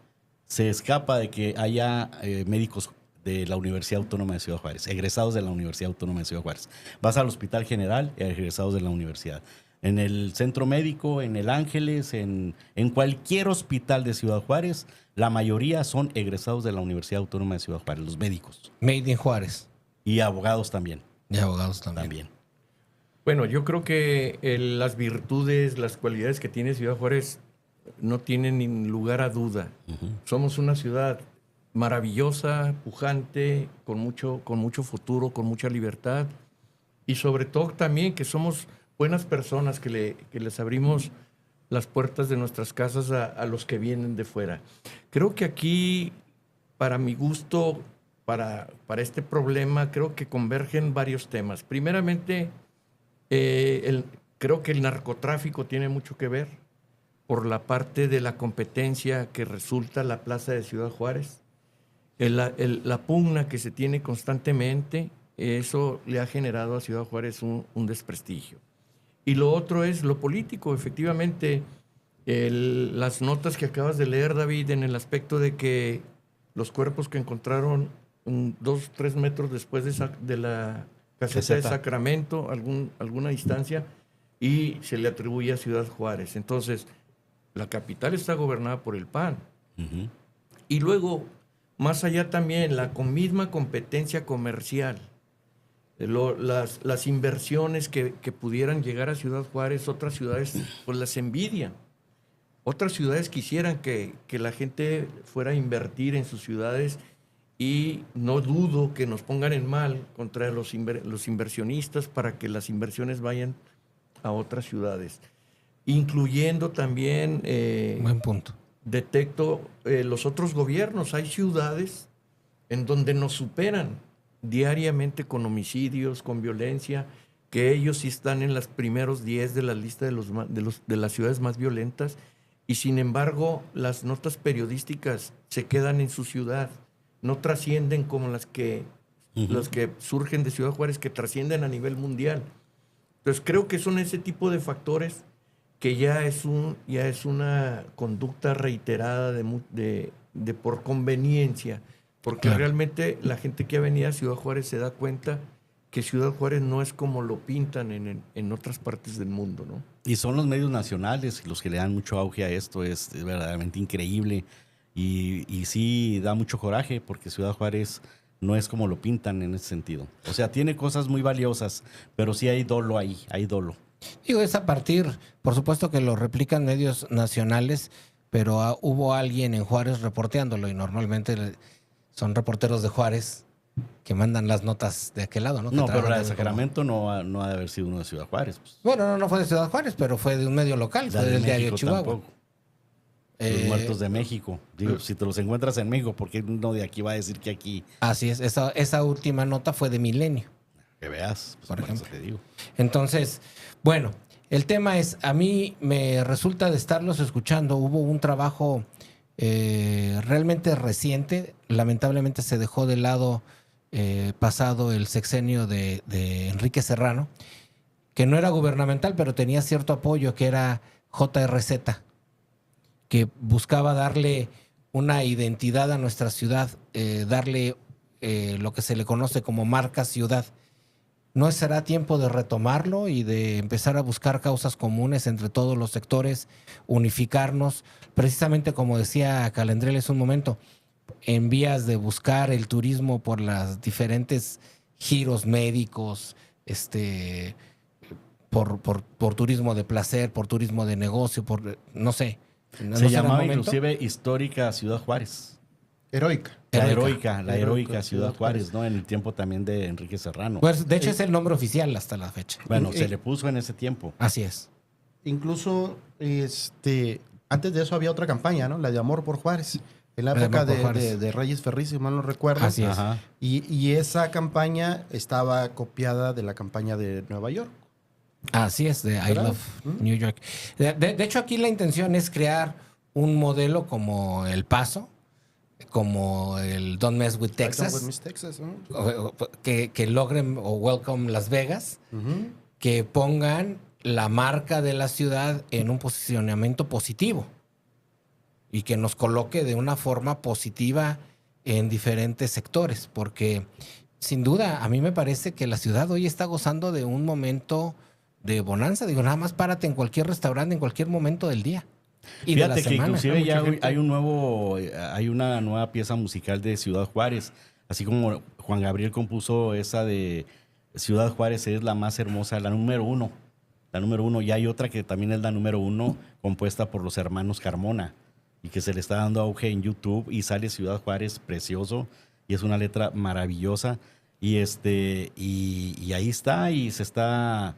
se escapa de que haya médicos de la Universidad Autónoma de Ciudad Juárez, egresados de la Universidad Autónoma de Ciudad Juárez. Vas al Hospital General y egresados de la universidad. En el Centro Médico, en el Ángeles, en cualquier hospital de Ciudad Juárez, la mayoría son egresados de la Universidad Autónoma de Ciudad Juárez, los médicos. Made in Juárez. Y abogados también. Y abogados también. Bueno, yo creo que las virtudes, las cualidades que tiene Ciudad Juárez no tienen ni lugar a duda. Somos una ciudad maravillosa, pujante, con mucho futuro, con mucha libertad, y sobre todo también que somos buenas personas, que les abrimos las puertas de nuestras casas a los que vienen de fuera. Creo que aquí, para mi gusto, para este problema, creo que convergen varios temas. Primeramente, creo que el narcotráfico tiene mucho que ver por la parte de la competencia que resulta la plaza de Ciudad Juárez. La pugna que se tiene constantemente, eso le ha generado a Ciudad Juárez un desprestigio. Y lo otro es lo político, efectivamente, las notas que acabas de leer, David, en el aspecto de que los cuerpos que encontraron 2-3 metros después de la caseta de Sacramento, alguna distancia, y se le atribuye a Ciudad Juárez. Entonces, la capital está gobernada por el PAN. Y luego, más allá también, la misma competencia comercial, las inversiones que pudieran llegar a Ciudad Juárez, otras ciudades pues las envidian. Otras ciudades quisieran que la gente fuera a invertir en sus ciudades, y no dudo que nos pongan en mal contra los inversionistas para que las inversiones vayan a otras ciudades. Incluyendo también... Buen punto. Detecto los otros gobiernos. Hay ciudades en donde nos superan diariamente con homicidios, con violencia, que ellos sí están en los primeros 10 de la lista de las ciudades más violentas, y sin embargo las notas periodísticas se quedan en su ciudad, no trascienden como las que surgen de Ciudad Juárez, que trascienden a nivel mundial. Entonces creo que son ese tipo de factores que ya es una conducta reiterada de por conveniencia, porque realmente la gente que ha venido a Ciudad Juárez se da cuenta que Ciudad Juárez no es como lo pintan en otras partes del mundo, ¿no? Y son los medios nacionales los que le dan mucho auge a esto, es verdaderamente increíble, y sí da mucho coraje, porque Ciudad Juárez no es como lo pintan en ese sentido. O sea, tiene cosas muy valiosas, pero sí hay dolo ahí, hay dolo. Digo, es a partir, por supuesto que lo replican medios nacionales, pero hubo alguien en Juárez reporteándolo, y normalmente son reporteros de Juárez que mandan las notas de aquel lado, ¿no? No, pero la de Sacramento no ha de haber sido uno de Ciudad Juárez. Pues. Bueno, no fue de Ciudad Juárez, pero fue de un medio local, fue del diario Chihuahua. Los muertos de México. Digo, si te los encuentras en México, ¿por qué uno de aquí va a decir que aquí? Así es, esa última nota fue de Milenio. Que veas, pues, por ejemplo. Te digo. Entonces, bueno, el tema es, a mí me resulta de estarlos escuchando, hubo un trabajo realmente reciente, lamentablemente se dejó de lado pasado el sexenio de Enrique Serrano, que no era gubernamental, pero tenía cierto apoyo, que era JRZ, que buscaba darle una identidad a nuestra ciudad, darle lo que se le conoce como marca ciudad. ¿No será tiempo de retomarlo y de empezar a buscar causas comunes entre todos los sectores, unificarnos? Precisamente como decía Calendrell hace un momento, en vías de buscar el turismo por las diferentes giros médicos, por turismo de placer, por turismo de negocio, por no sé. Se llamaba inclusive Histórica Ciudad Juárez. Heroica. La heroica Ciudad Juárez, ¿no? En el tiempo también de Enrique Serrano. Pues, de hecho, es el nombre oficial hasta la fecha. Bueno, se le puso en ese tiempo. Así es. Incluso, antes de eso había otra campaña, ¿no? La de Amor por Juárez. En la época de Reyes Ferriz, si mal no recuerdo. Así es. Y esa campaña estaba copiada de la campaña de Nueva York. Así es, de I Love New York. De hecho, aquí la intención es crear un modelo como El Paso, como el Don't Mess with Texas, Don't Mess with Texas, ¿no? que logren o Welcome Las Vegas, que pongan la marca de la ciudad en un posicionamiento positivo y que nos coloque de una forma positiva en diferentes sectores, porque sin duda a mí me parece que la ciudad hoy está gozando de un momento de bonanza. Digo, nada más párate en cualquier restaurante en cualquier momento del día. Y fíjate de la que semana. inclusive ya hay una nueva pieza musical de Ciudad Juárez, así como Juan Gabriel compuso esa de Ciudad Juárez es la más hermosa, la número uno, y hay otra que también es la número 1, compuesta por los hermanos Carmona, y que se le está dando auge en YouTube, y sale Ciudad Juárez precioso, y es una letra maravillosa, y ahí está, y se está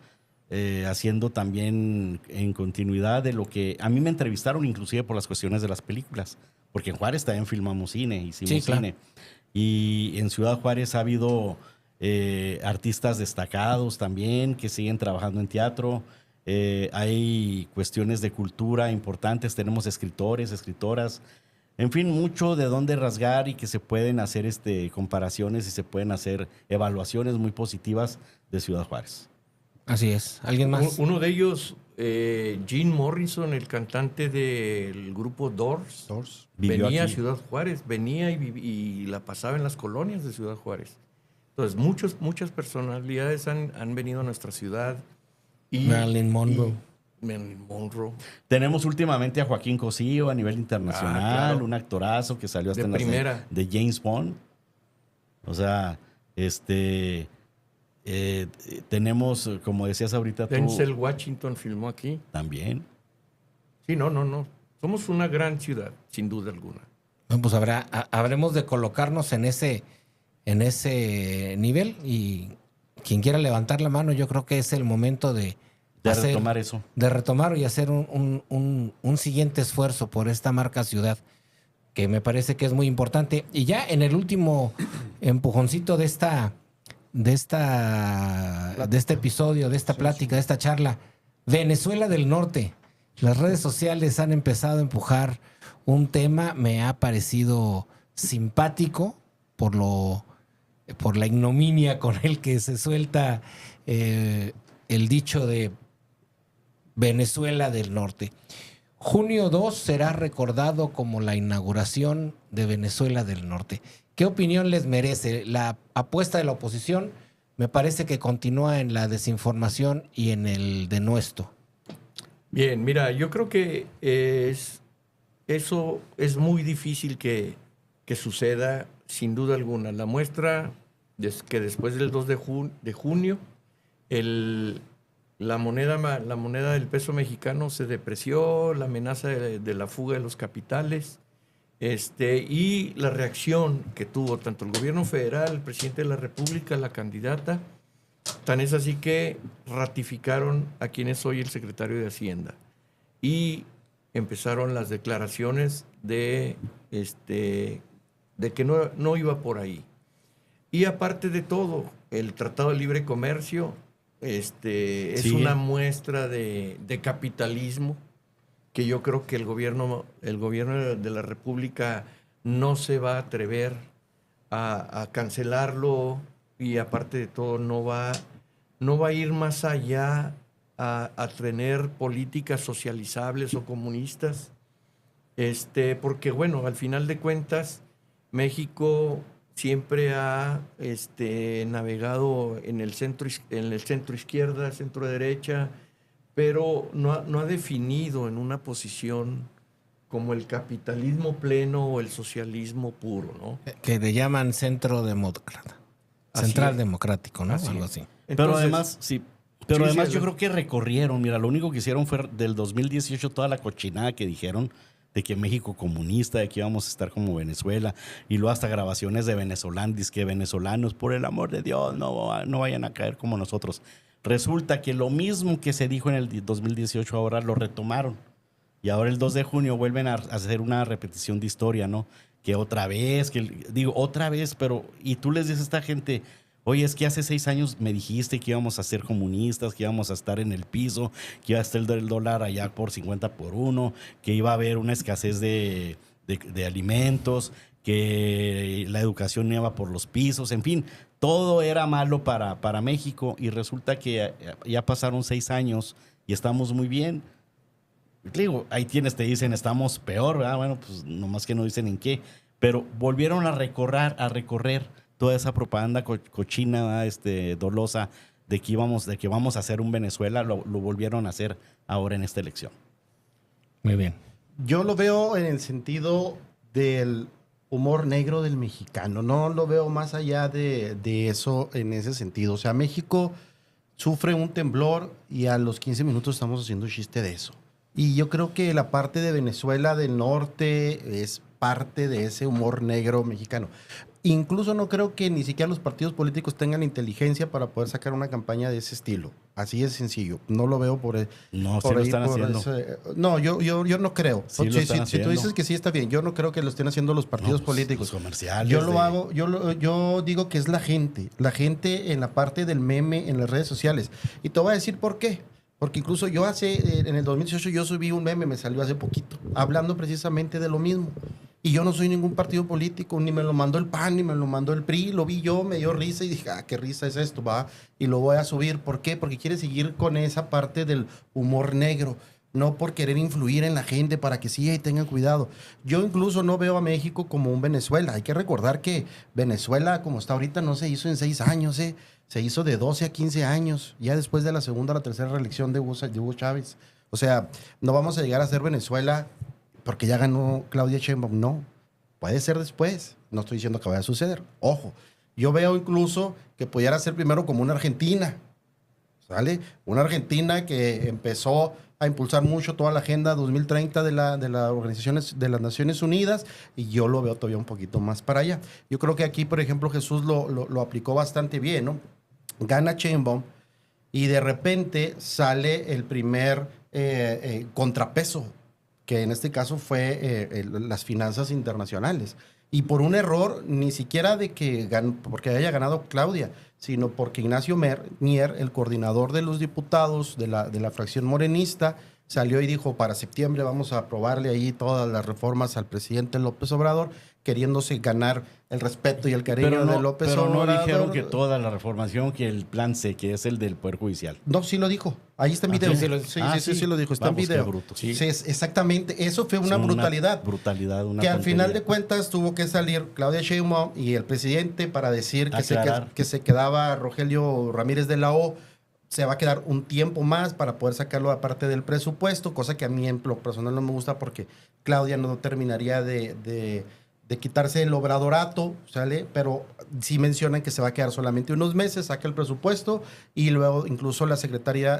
haciendo también en continuidad de lo que a mí me entrevistaron inclusive por las cuestiones de las películas, porque en Juárez también filmamos cine, hicimos cine, y en Ciudad Juárez ha habido artistas destacados también que siguen trabajando en teatro, hay cuestiones de cultura importantes, tenemos escritores, escritoras, en fin, mucho de dónde rasgar y que se pueden hacer comparaciones y se pueden hacer evaluaciones muy positivas de Ciudad Juárez. Así es. ¿Alguien más? Uno de ellos, Jim Morrison, el cantante del grupo Doors. Venía a Ciudad Juárez, venía y la pasaba en las colonias de Ciudad Juárez. Entonces, muchas personalidades han venido a nuestra ciudad. Marilyn Monroe. Tenemos últimamente a Joaquín Cosío a nivel internacional, claro. Un actorazo que salió hasta de en primera. de James Bond. O sea, tenemos, como decías ahorita tú. Denzel Washington filmó aquí. También. Sí, no. Somos una gran ciudad, sin duda alguna. Bueno, pues habremos de colocarnos en ese nivel, y quien quiera levantar la mano, yo creo que es el momento de retomar eso. De retomar y hacer un siguiente esfuerzo por esta marca ciudad, que me parece que es muy importante. Y ya en el último empujoncito de este episodio, de esta plática, de esta charla, Venezuela del Norte. Las redes sociales han empezado a empujar un tema, me ha parecido simpático por la ignominia con el que se suelta el dicho de Venezuela del Norte. Junio 2 será recordado como la inauguración de Venezuela del Norte. ¿Qué opinión les merece? La apuesta de la oposición me parece que continúa en la desinformación y en el denuesto. Bien, mira, yo creo que eso es muy difícil que suceda, sin duda alguna. La muestra es que después del 2 de junio, la moneda del peso mexicano se depreció, la amenaza de la fuga de los capitales, y la reacción que tuvo tanto el gobierno federal, el presidente de la República, la candidata, tan es así que ratificaron a quien es hoy el secretario de Hacienda. Y empezaron las declaraciones de que no iba por ahí. Y aparte de todo, el Tratado de Libre Comercio es una muestra de capitalismo que yo creo que el gobierno de la República no se va a atrever a cancelarlo, y aparte de todo no va a ir más allá a tener políticas socializables o comunistas. Porque bueno, al final de cuentas, México siempre ha navegado en el centro izquierda, centro derecha, pero no ha definido en una posición como el capitalismo pleno o el socialismo puro, ¿no? Que le llaman centro demócrata. Así Central es. democrático, ¿no? Así Algo es. así. Pero Entonces, además, sí. Pero sí, además sí, yo el- creo que recorrieron, mira, lo único que hicieron fue del 2018 toda la cochinada que dijeron de que México comunista, de que íbamos a estar como Venezuela, y luego hasta grabaciones de venezolanos, que venezolanos, por el amor de Dios, no vayan a caer como nosotros. Resulta que lo mismo que se dijo en el 2018 ahora lo retomaron. Y ahora el 2 de junio vuelven a hacer una repetición de historia, ¿no? Que otra vez, otra vez, pero... Y tú les dices a esta gente, oye, es que hace 6 años me dijiste que íbamos a ser comunistas, que íbamos a estar en el piso, que iba a estar el dólar allá por 50 por 1, que iba a haber una escasez de alimentos, que la educación iba por los pisos, en fin, todo era malo para México y resulta que ya pasaron 6 años y estamos muy bien. Digo, hay quienes te dicen estamos peor, ¿verdad? Bueno, pues nomás que no dicen en qué, pero volvieron a recorrer toda esa propaganda cochina, ¿verdad? Dolosa de que vamos a hacer un Venezuela, lo volvieron a hacer ahora en esta elección. Muy bien. Yo lo veo en el sentido del humor negro del mexicano. No lo veo más allá de eso en ese sentido. O sea, México sufre un temblor y a los 15 minutos estamos haciendo chiste de eso. Y yo creo que la parte de Venezuela del norte es parte de ese humor negro mexicano. Incluso no creo que ni siquiera los partidos políticos tengan inteligencia para poder sacar una campaña de ese estilo. Así es sencillo. No lo veo por No, sí por lo ahí, están por haciendo. no, yo no creo. Sí lo están Si tú haciendo. dices que sí está bien, yo no creo que lo estén haciendo los partidos No, pues, políticos. los comerciales Yo lo de- hago, yo digo que es la gente en la parte del meme en las redes sociales. Y te voy a decir por qué. Porque incluso yo en el 2018 yo subí un meme, me salió hace poquito, hablando precisamente de lo mismo. Y yo no soy ningún partido político, ni me lo mandó el PAN, ni me lo mandó el PRI, lo vi yo, me dio risa y dije, qué risa es esto, va, y lo voy a subir. ¿Por qué? Porque quiere seguir con esa parte del humor negro, no por querer influir en la gente para que sí y tengan cuidado. Yo incluso no veo a México como un Venezuela. Hay que recordar que Venezuela, como está ahorita, no se hizo en 6 años, se hizo de 12 a 15 años, ya después de la segunda o la tercera reelección de Hugo Chávez. O sea, no vamos a llegar a ser Venezuela porque ya ganó Claudia Sheinbaum, no. Puede ser después. No estoy diciendo que vaya a suceder. Ojo, yo veo incluso que pudiera ser primero como una Argentina, ¿sale? Una Argentina que empezó a impulsar mucho toda la agenda 2030 de las organizaciones de las Naciones Unidas, y yo lo veo todavía un poquito más para allá. Yo creo que aquí, por ejemplo, Jesús lo aplicó bastante bien, ¿no? Gana Sheinbaum y de repente sale el primer contrapeso, que en este caso fue las finanzas internacionales. Y por un error, ni siquiera de que porque haya ganado Claudia, sino porque Ignacio Mier, el coordinador de los diputados de la fracción morenista, salió y dijo, para septiembre vamos a aprobarle ahí todas las reformas al presidente López Obrador, queriéndose ganar el respeto y el cariño de López pero Obrador. no dijeron que toda la reformación, que el plan C, que es el del Poder Judicial. No, sí lo dijo. Ahí está en video. sí, Sí lo dijo. Está Vamos, en video. qué bruto. Sí, exactamente. Eso fue una Es brutalidad. Una Que al final de tontería. cuentas tuvo que salir Claudia Sheinbaum y el presidente para decir Aclarar. que se quedaba Rogelio Ramírez de la O. Se va a quedar un tiempo más para poder sacarlo aparte del presupuesto, cosa que a mí en lo personal no me gusta porque Claudia no terminaría de quitarse el obradorato, ¿sale? Pero sí mencionan que se va a quedar solamente unos meses, saca el presupuesto y luego incluso la secretaria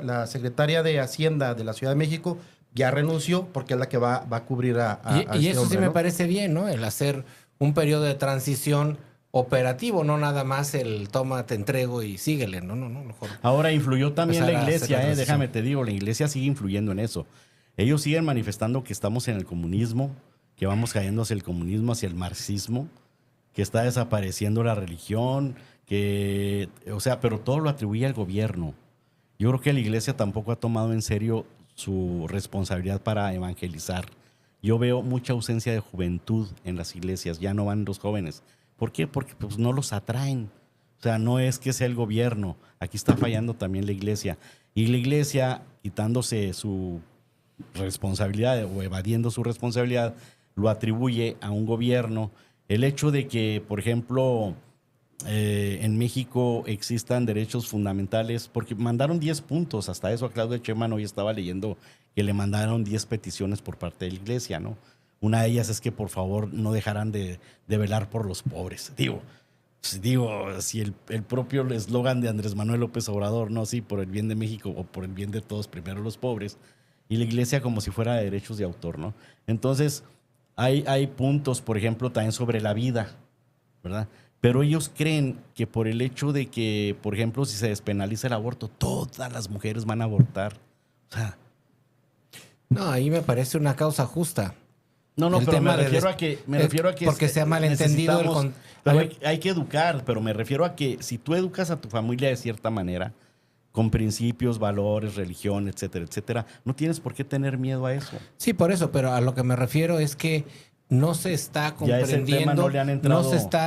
de Hacienda de la Ciudad de México ya renunció porque es la que va a cubrir a Y este eso sí hombre, me ¿no? parece bien, ¿no? El hacer un periodo de transición operativo, no nada más el toma, te entrego y síguele, no, mejor. Ahora influyó también Empezar la a hacer iglesia, la transición. déjame te digo, la iglesia sigue influyendo en eso. Ellos siguen manifestando que estamos en el comunismo, que vamos cayendo hacia el comunismo, hacia el marxismo, que está desapareciendo la religión, pero todo lo atribuye al gobierno. Yo creo que la iglesia tampoco ha tomado en serio su responsabilidad para evangelizar. Yo veo mucha ausencia de juventud en las iglesias, ya no van los jóvenes. ¿Por qué? Porque pues, no los atraen. O sea, no es que sea el gobierno, aquí está fallando también la iglesia. Y la iglesia, quitándose su responsabilidad o evadiendo su responsabilidad, lo atribuye a un gobierno. El hecho de que, por ejemplo, en México existan derechos fundamentales, porque mandaron 10 puntos, hasta eso a Claudia Sheinbaum hoy estaba leyendo que le mandaron 10 peticiones por parte de la iglesia, ¿no? Una de ellas es que por favor no dejaran de velar por los pobres. Digo, si el propio eslogan de Andrés Manuel López Obrador, no, sí, por el bien de México o por el bien de todos, primero los pobres, y la iglesia como si fuera de derechos de autor, ¿no? Entonces, hay puntos, por ejemplo, también sobre la vida, ¿verdad? Pero ellos creen que por el hecho de que, por ejemplo, si se despenaliza el aborto, todas las mujeres van a abortar. O sea, No, ahí me parece una causa justa. no, El pero tema me de refiero a que porque se ha malentendido el necesitamos- pero hay que educar, pero me refiero a que si tú educas a tu familia de cierta manera, con principios, valores, religión, etcétera, etcétera, no tienes por qué tener miedo a eso. Sí, por eso, pero a lo que me refiero es que no se está Ya ese comprendiendo. tema no le han entrado.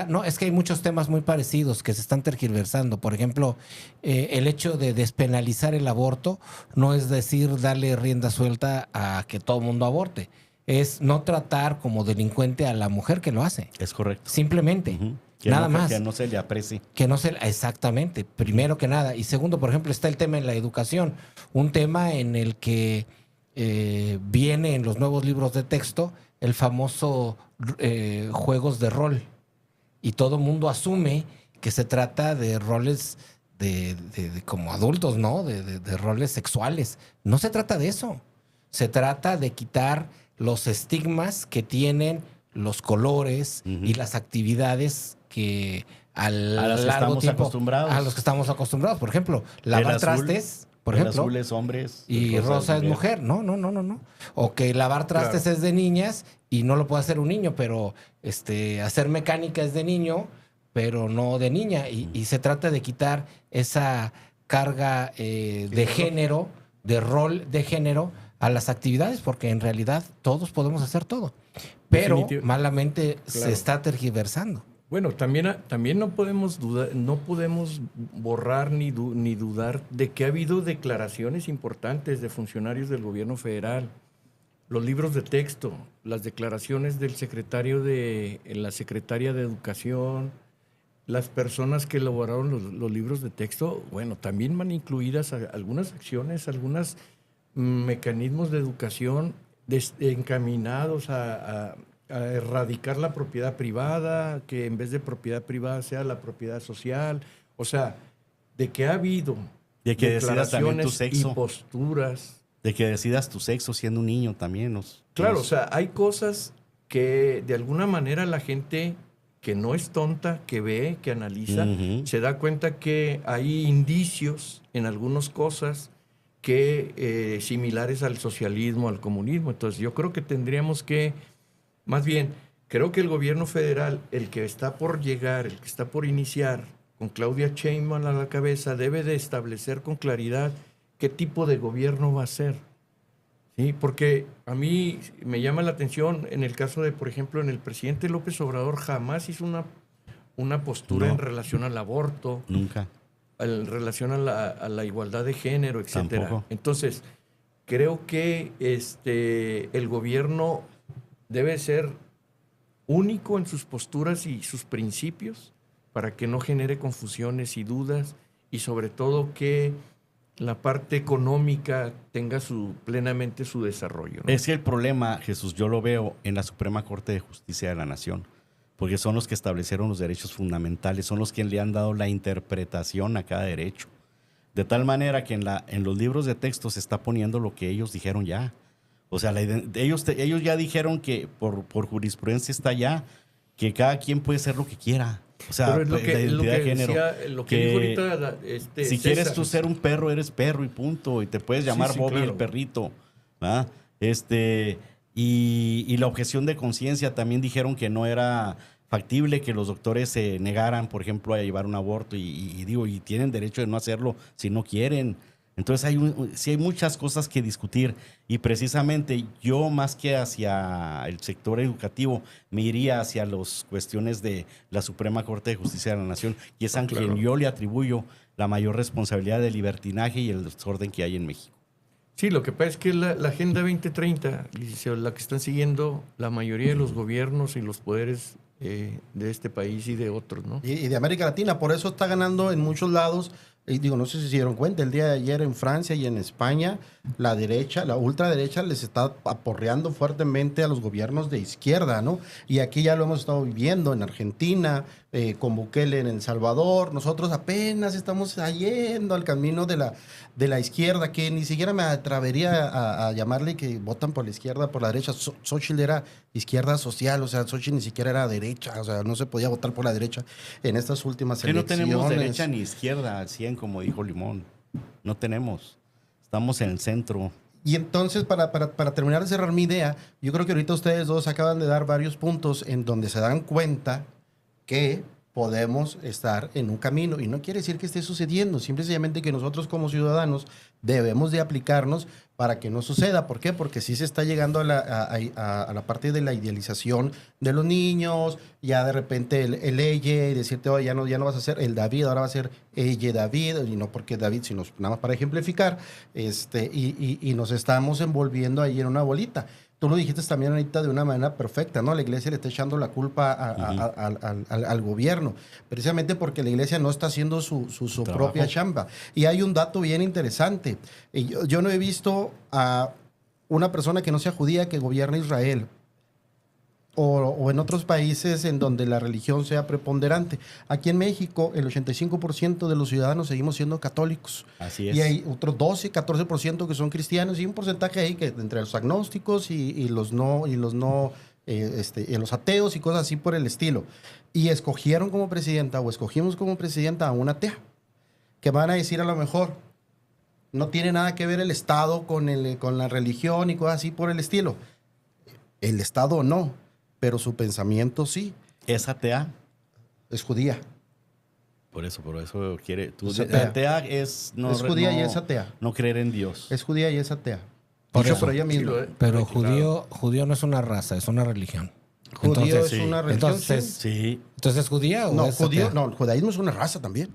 No, es que hay muchos temas muy parecidos que se están tergiversando. Por ejemplo, el hecho de despenalizar el aborto no es decir darle rienda suelta a que todo el mundo aborte. Es no tratar como delincuente a la mujer que lo hace. Es correcto. Simplemente. Ujú. Nada más. Que no se le aprecie. Que no se, exactamente, primero que nada. Y segundo, por ejemplo, está el tema en la educación, un tema en el que viene en los nuevos libros de texto el famoso juegos de rol. Y todo mundo asume que se trata de roles de como adultos, ¿no? De roles sexuales. No se trata de eso. Se trata de quitar los estigmas que tienen los colores y las actividades que a las que largo estamos tiempo acostumbrados. a los que estamos acostumbrados. Por ejemplo, lavar El azul, trastes, por el ejemplo, azul es hombres. y el rosa es mujer. No. O que lavar trastes es de niñas y no lo puede hacer un niño, pero hacer mecánica es de niño, pero no de niña. Y se trata de quitar esa carga de género, de rol de género a las actividades, porque en realidad todos podemos hacer todo. Pero malamente se está tergiversando. Bueno, también no podemos dudar, no podemos borrar ni dudar de que ha habido declaraciones importantes de funcionarios del gobierno federal, los libros de texto, las declaraciones del la secretaria de Educación, las personas que elaboraron los libros de texto, bueno, también van incluidas algunas acciones, algunos mecanismos de educación encaminados a erradicar la propiedad privada, que en vez de propiedad privada sea la propiedad social. O sea, de que ha habido de que decidas también tu declaraciones sexo. y posturas. De que decidas tu sexo siendo un niño también. Claro, o sea, hay cosas que de alguna manera la gente que no es tonta, que ve, que analiza, se da cuenta que hay indicios en algunas cosas que similares al socialismo, al comunismo. Entonces yo creo que tendríamos que, más bien, creo que el gobierno federal, el que está por llegar, el que está por iniciar, con Claudia Sheinbaum a la cabeza, debe de establecer con claridad qué tipo de gobierno va a ser. ¿Sí? Porque a mí me llama la atención en el caso de, por ejemplo, en el presidente López Obrador jamás hizo una postura en relación al aborto. Nunca. En relación a la igualdad de género, etcétera. Tampoco. Entonces, creo que el gobierno debe ser único en sus posturas y sus principios para que no genere confusiones y dudas, y sobre todo que la parte económica tenga plenamente su desarrollo, ¿no? Es que el problema, Jesús, yo lo veo en la Suprema Corte de Justicia de la Nación, porque son los que establecieron los derechos fundamentales, son los que le han dado la interpretación a cada derecho. De tal manera que en los libros de texto se está poniendo lo que ellos dijeron ya. O sea, ellos ya dijeron que por jurisprudencia está ya, que cada quien puede ser lo que quiera. O sea, pero es lo que, la identidad de género. Decía, lo que dijo ahorita si César, quieres tú ser un perro, eres perro y punto. Y te puedes llamar Bobby claro. el perrito. ¿Ah? Y la objeción de conciencia también dijeron que no era factible que los doctores se negaran, por ejemplo, a llevar un aborto y tienen derecho de no hacerlo si no quieren. Entonces sí hay muchas cosas que discutir, y precisamente yo, más que hacia el sector educativo, me iría hacia las cuestiones de la Suprema Corte de Justicia de la Nación, y es a quien yo le atribuyo la mayor responsabilidad del libertinaje y el desorden que hay en México. Sí, lo que pasa es que la Agenda 2030, la que están siguiendo la mayoría de los gobiernos y los poderes de este país y de otros, ¿no? Y de América Latina, por eso está ganando en muchos lados. Y digo, no sé si se dieron cuenta, el día de ayer en Francia y en España, la derecha, la ultraderecha les está aporreando fuertemente a los gobiernos de izquierda, ¿no? Y aquí ya lo hemos estado viviendo en Argentina, con Bukele en El Salvador. Nosotros apenas estamos yendo al camino de la izquierda, que ni siquiera me atrevería a llamarle que votan por la izquierda, por la derecha. Xochitl era izquierda social, o sea, Xochitl ni siquiera era derecha, o sea, no se podía votar por la derecha en estas últimas Que no elecciones. tenemos derecha ni izquierda al 100, como dijo Limón. No tenemos. Estamos en el centro. Y entonces, para terminar de cerrar mi idea, yo creo que ahorita ustedes dos acaban de dar varios puntos en donde se dan cuenta que podemos estar en un camino. Y no quiere decir que esté sucediendo, simplemente que nosotros como ciudadanos debemos de aplicarnos para que no suceda. ¿Por qué? Porque sí se está llegando a la parte de la idealización de los niños, ya de repente el ella, y decirte, oye, ya no vas a ser el David, ahora va a ser ella David, y no porque David, sino nada más para ejemplificar, y nos estamos envolviendo ahí en una bolita. Tú lo dijiste también ahorita de una manera perfecta, ¿no? La iglesia le está echando la culpa al gobierno, precisamente porque la iglesia no está haciendo su propia chamba. Y hay un dato bien interesante. Yo no he visto a una persona que no sea judía que gobierne Israel o en otros países en donde la religión sea preponderante. Aquí en México, el 85% de los ciudadanos seguimos siendo católicos. Así es. Y hay otros 12, 14% que son cristianos y un porcentaje ahí que entre los agnósticos y los ateos y cosas así por el estilo. Y escogieron como presidenta o escogimos como presidenta a una atea, que van a decir a lo mejor, no tiene nada que ver el Estado con la religión y cosas así por el estilo. El Estado no, pero su pensamiento sí. ¿Es atea? Es judía. Por eso quiere. Es atea. Atea es judía y es atea. No creer en Dios. Es judía y es atea. Por Dicho eso. por ella misma. Pero judío no es una raza, es una religión. Judío Entonces, es una religión. entonces, Sí. ¿Entonces es judía o No, es atea? no, el judaísmo es una raza también.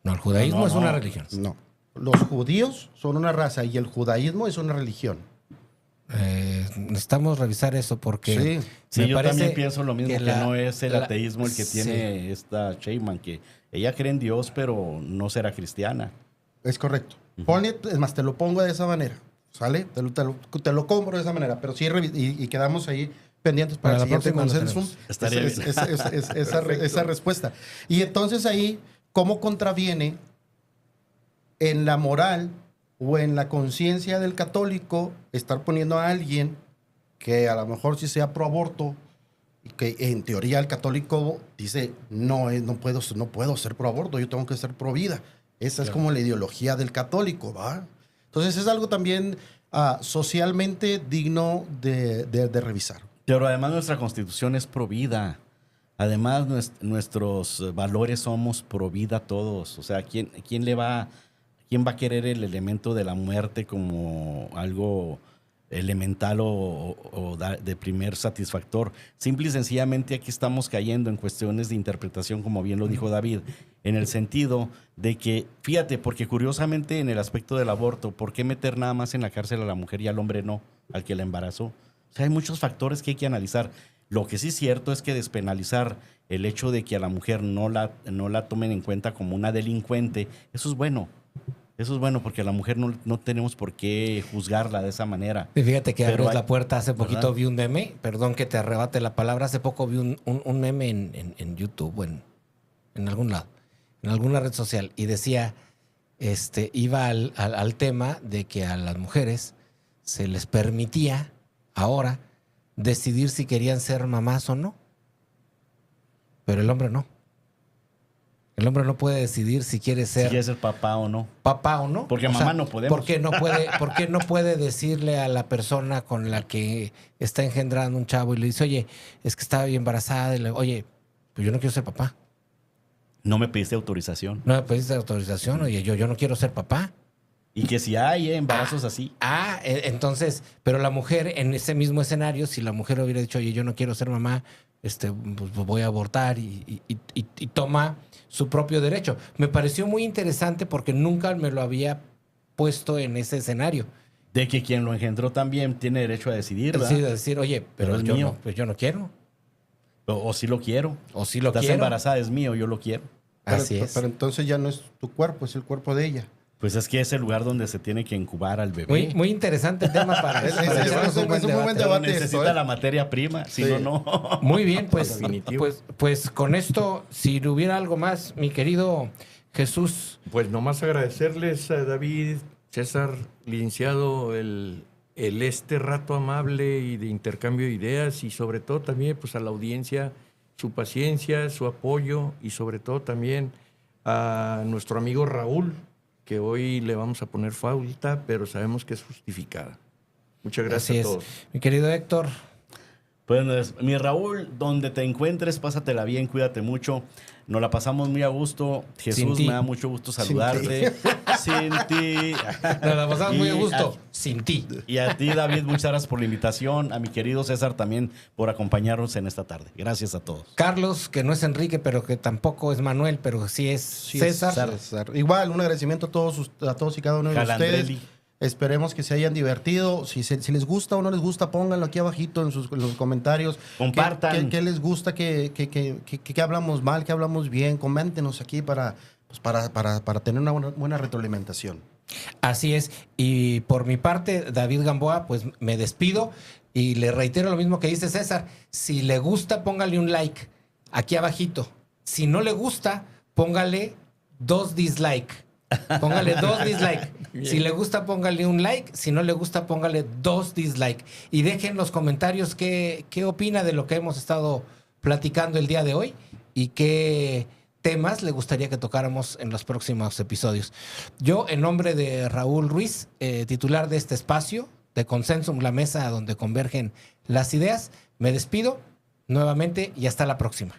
No, el judaísmo No, es no. una religión. No. Los judíos son una raza y el judaísmo es una religión. Necesitamos revisar eso porque Sí. Sí, me yo parece también pienso lo mismo, que no es el la- ateísmo el que sí. tiene esta Sheinbaum, que ella cree en Dios, pero no será cristiana. Es correcto. Ponle, es más, te lo pongo de esa manera. ¿Sale? Te lo compro de esa manera. Pero sí, y quedamos ahí pendientes para Para el la siguiente próxima lo consenso. tenemos. Estaría bien. Esa respuesta. Y entonces ahí, ¿cómo contraviene en la moral o en la conciencia del católico estar poniendo a alguien que a lo mejor sí sea pro aborto, y que en teoría el católico dice, no puedo ser pro aborto, yo tengo que ser pro vida? Esa es como la ideología del católico, ¿va? Entonces es algo también socialmente digno de revisar. Pero además nuestra constitución es pro vida. Además nuestros valores somos pro vida todos. O sea, ¿quién va a querer el elemento de la muerte como algo elemental o de primer satisfactor? Simple y sencillamente aquí estamos cayendo en cuestiones de interpretación, como bien lo dijo David, en el sentido de que, fíjate, porque curiosamente en el aspecto del aborto, ¿por qué meter nada más en la cárcel a la mujer y al hombre no, al que la embarazó? O sea, hay muchos factores que hay que analizar. Lo que sí es cierto es que despenalizar el hecho de que a la mujer no la tomen en cuenta como una delincuente, eso es bueno. Eso es bueno porque a la mujer no tenemos por qué juzgarla de esa manera. Y fíjate que Pero abres la puerta. Hace poquito ¿verdad? vi un meme, perdón que te arrebate la palabra, hace poco vi un meme en YouTube o en algún lado, en alguna red social, y decía, iba al tema de que a las mujeres se les permitía ahora decidir si querían ser mamás o no, pero el hombre no. El hombre no puede decidir si quiere Si ser quiere ser papá o no. papá o no. Porque O mamá sea, no podemos. ¿Por qué no puede decirle a la persona con la que está engendrando un chavo y le dice, oye, es que estaba bien embarazada, oye, pues yo no quiero ser papá? No me pediste autorización. No me pediste autorización, oye, yo no quiero ser papá. Y que si hay embarazos así. Entonces, pero la mujer en ese mismo escenario, si la mujer hubiera dicho, oye, yo no quiero ser mamá, pues voy a abortar y toma su propio derecho. Me pareció muy interesante porque nunca me lo había puesto en ese escenario. de que quien lo engendró también tiene derecho a decidir, ¿verdad? Sí, de decir, oye, pero es yo mío. no, pues yo no quiero. O sí lo quiero. O sí lo Estás quiero. embarazada, es mío, yo lo quiero. Así es. Pero entonces ya no es tu cuerpo, es el cuerpo de ella. Pues es que es el lugar donde se tiene que incubar al bebé. Muy, muy interesante el tema para, Es para llevarnos un buen muy buen debate. Pero debate necesita esto, ¿eh? la materia prima, si Sí. no, no. Muy bien, pues, Definitivo. pues con esto, si hubiera algo más, mi querido Jesús. Pues nomás agradecerles a David, César, licenciado, el este rato amable y de intercambio de ideas y sobre todo también pues a la audiencia, su paciencia, su apoyo y sobre todo también a nuestro amigo Raúl, que hoy le vamos a poner falta, pero sabemos que es justificada. Muchas gracias Así a es. todos. Mi querido Héctor, Pues mi Raúl, donde te encuentres, pásatela bien, cuídate mucho. Nos la pasamos muy a gusto. Sin Jesús, ti. me da mucho gusto saludarte. Sin ti. nos la pasamos muy a Y gusto, sin ti. Y a ti, David, muchas gracias por la invitación. A mi querido César también por acompañarnos en esta tarde. Gracias a todos. Carlos, que no es Enrique, pero que tampoco es Manuel, pero sí es Sí, César. César. Igual, un agradecimiento a todos y cada uno de Calandrelli. ustedes. Esperemos que se hayan divertido. Si les gusta o no les gusta, pónganlo aquí abajito en los comentarios. Compartan. ¿Qué les gusta? ¿Qué hablamos mal? ¿Qué hablamos bien? Coméntenos aquí para tener una buena retroalimentación. Así es. Y por mi parte, David Gamboa, pues me despido y le reitero lo mismo que dice César. Si le gusta, póngale un like aquí abajito. Si no le gusta, póngale 2 dislike. Póngale 2 dislike. Si le gusta, póngale un like. Si no le gusta, póngale 2 dislike. Y dejen en los comentarios qué opina de lo que hemos estado platicando el día de hoy y qué temas le gustaría que tocáramos en los próximos episodios. Yo, en nombre de Raúl Ruiz, titular de este espacio de Consensum, la mesa donde convergen las ideas, me despido nuevamente y hasta la próxima.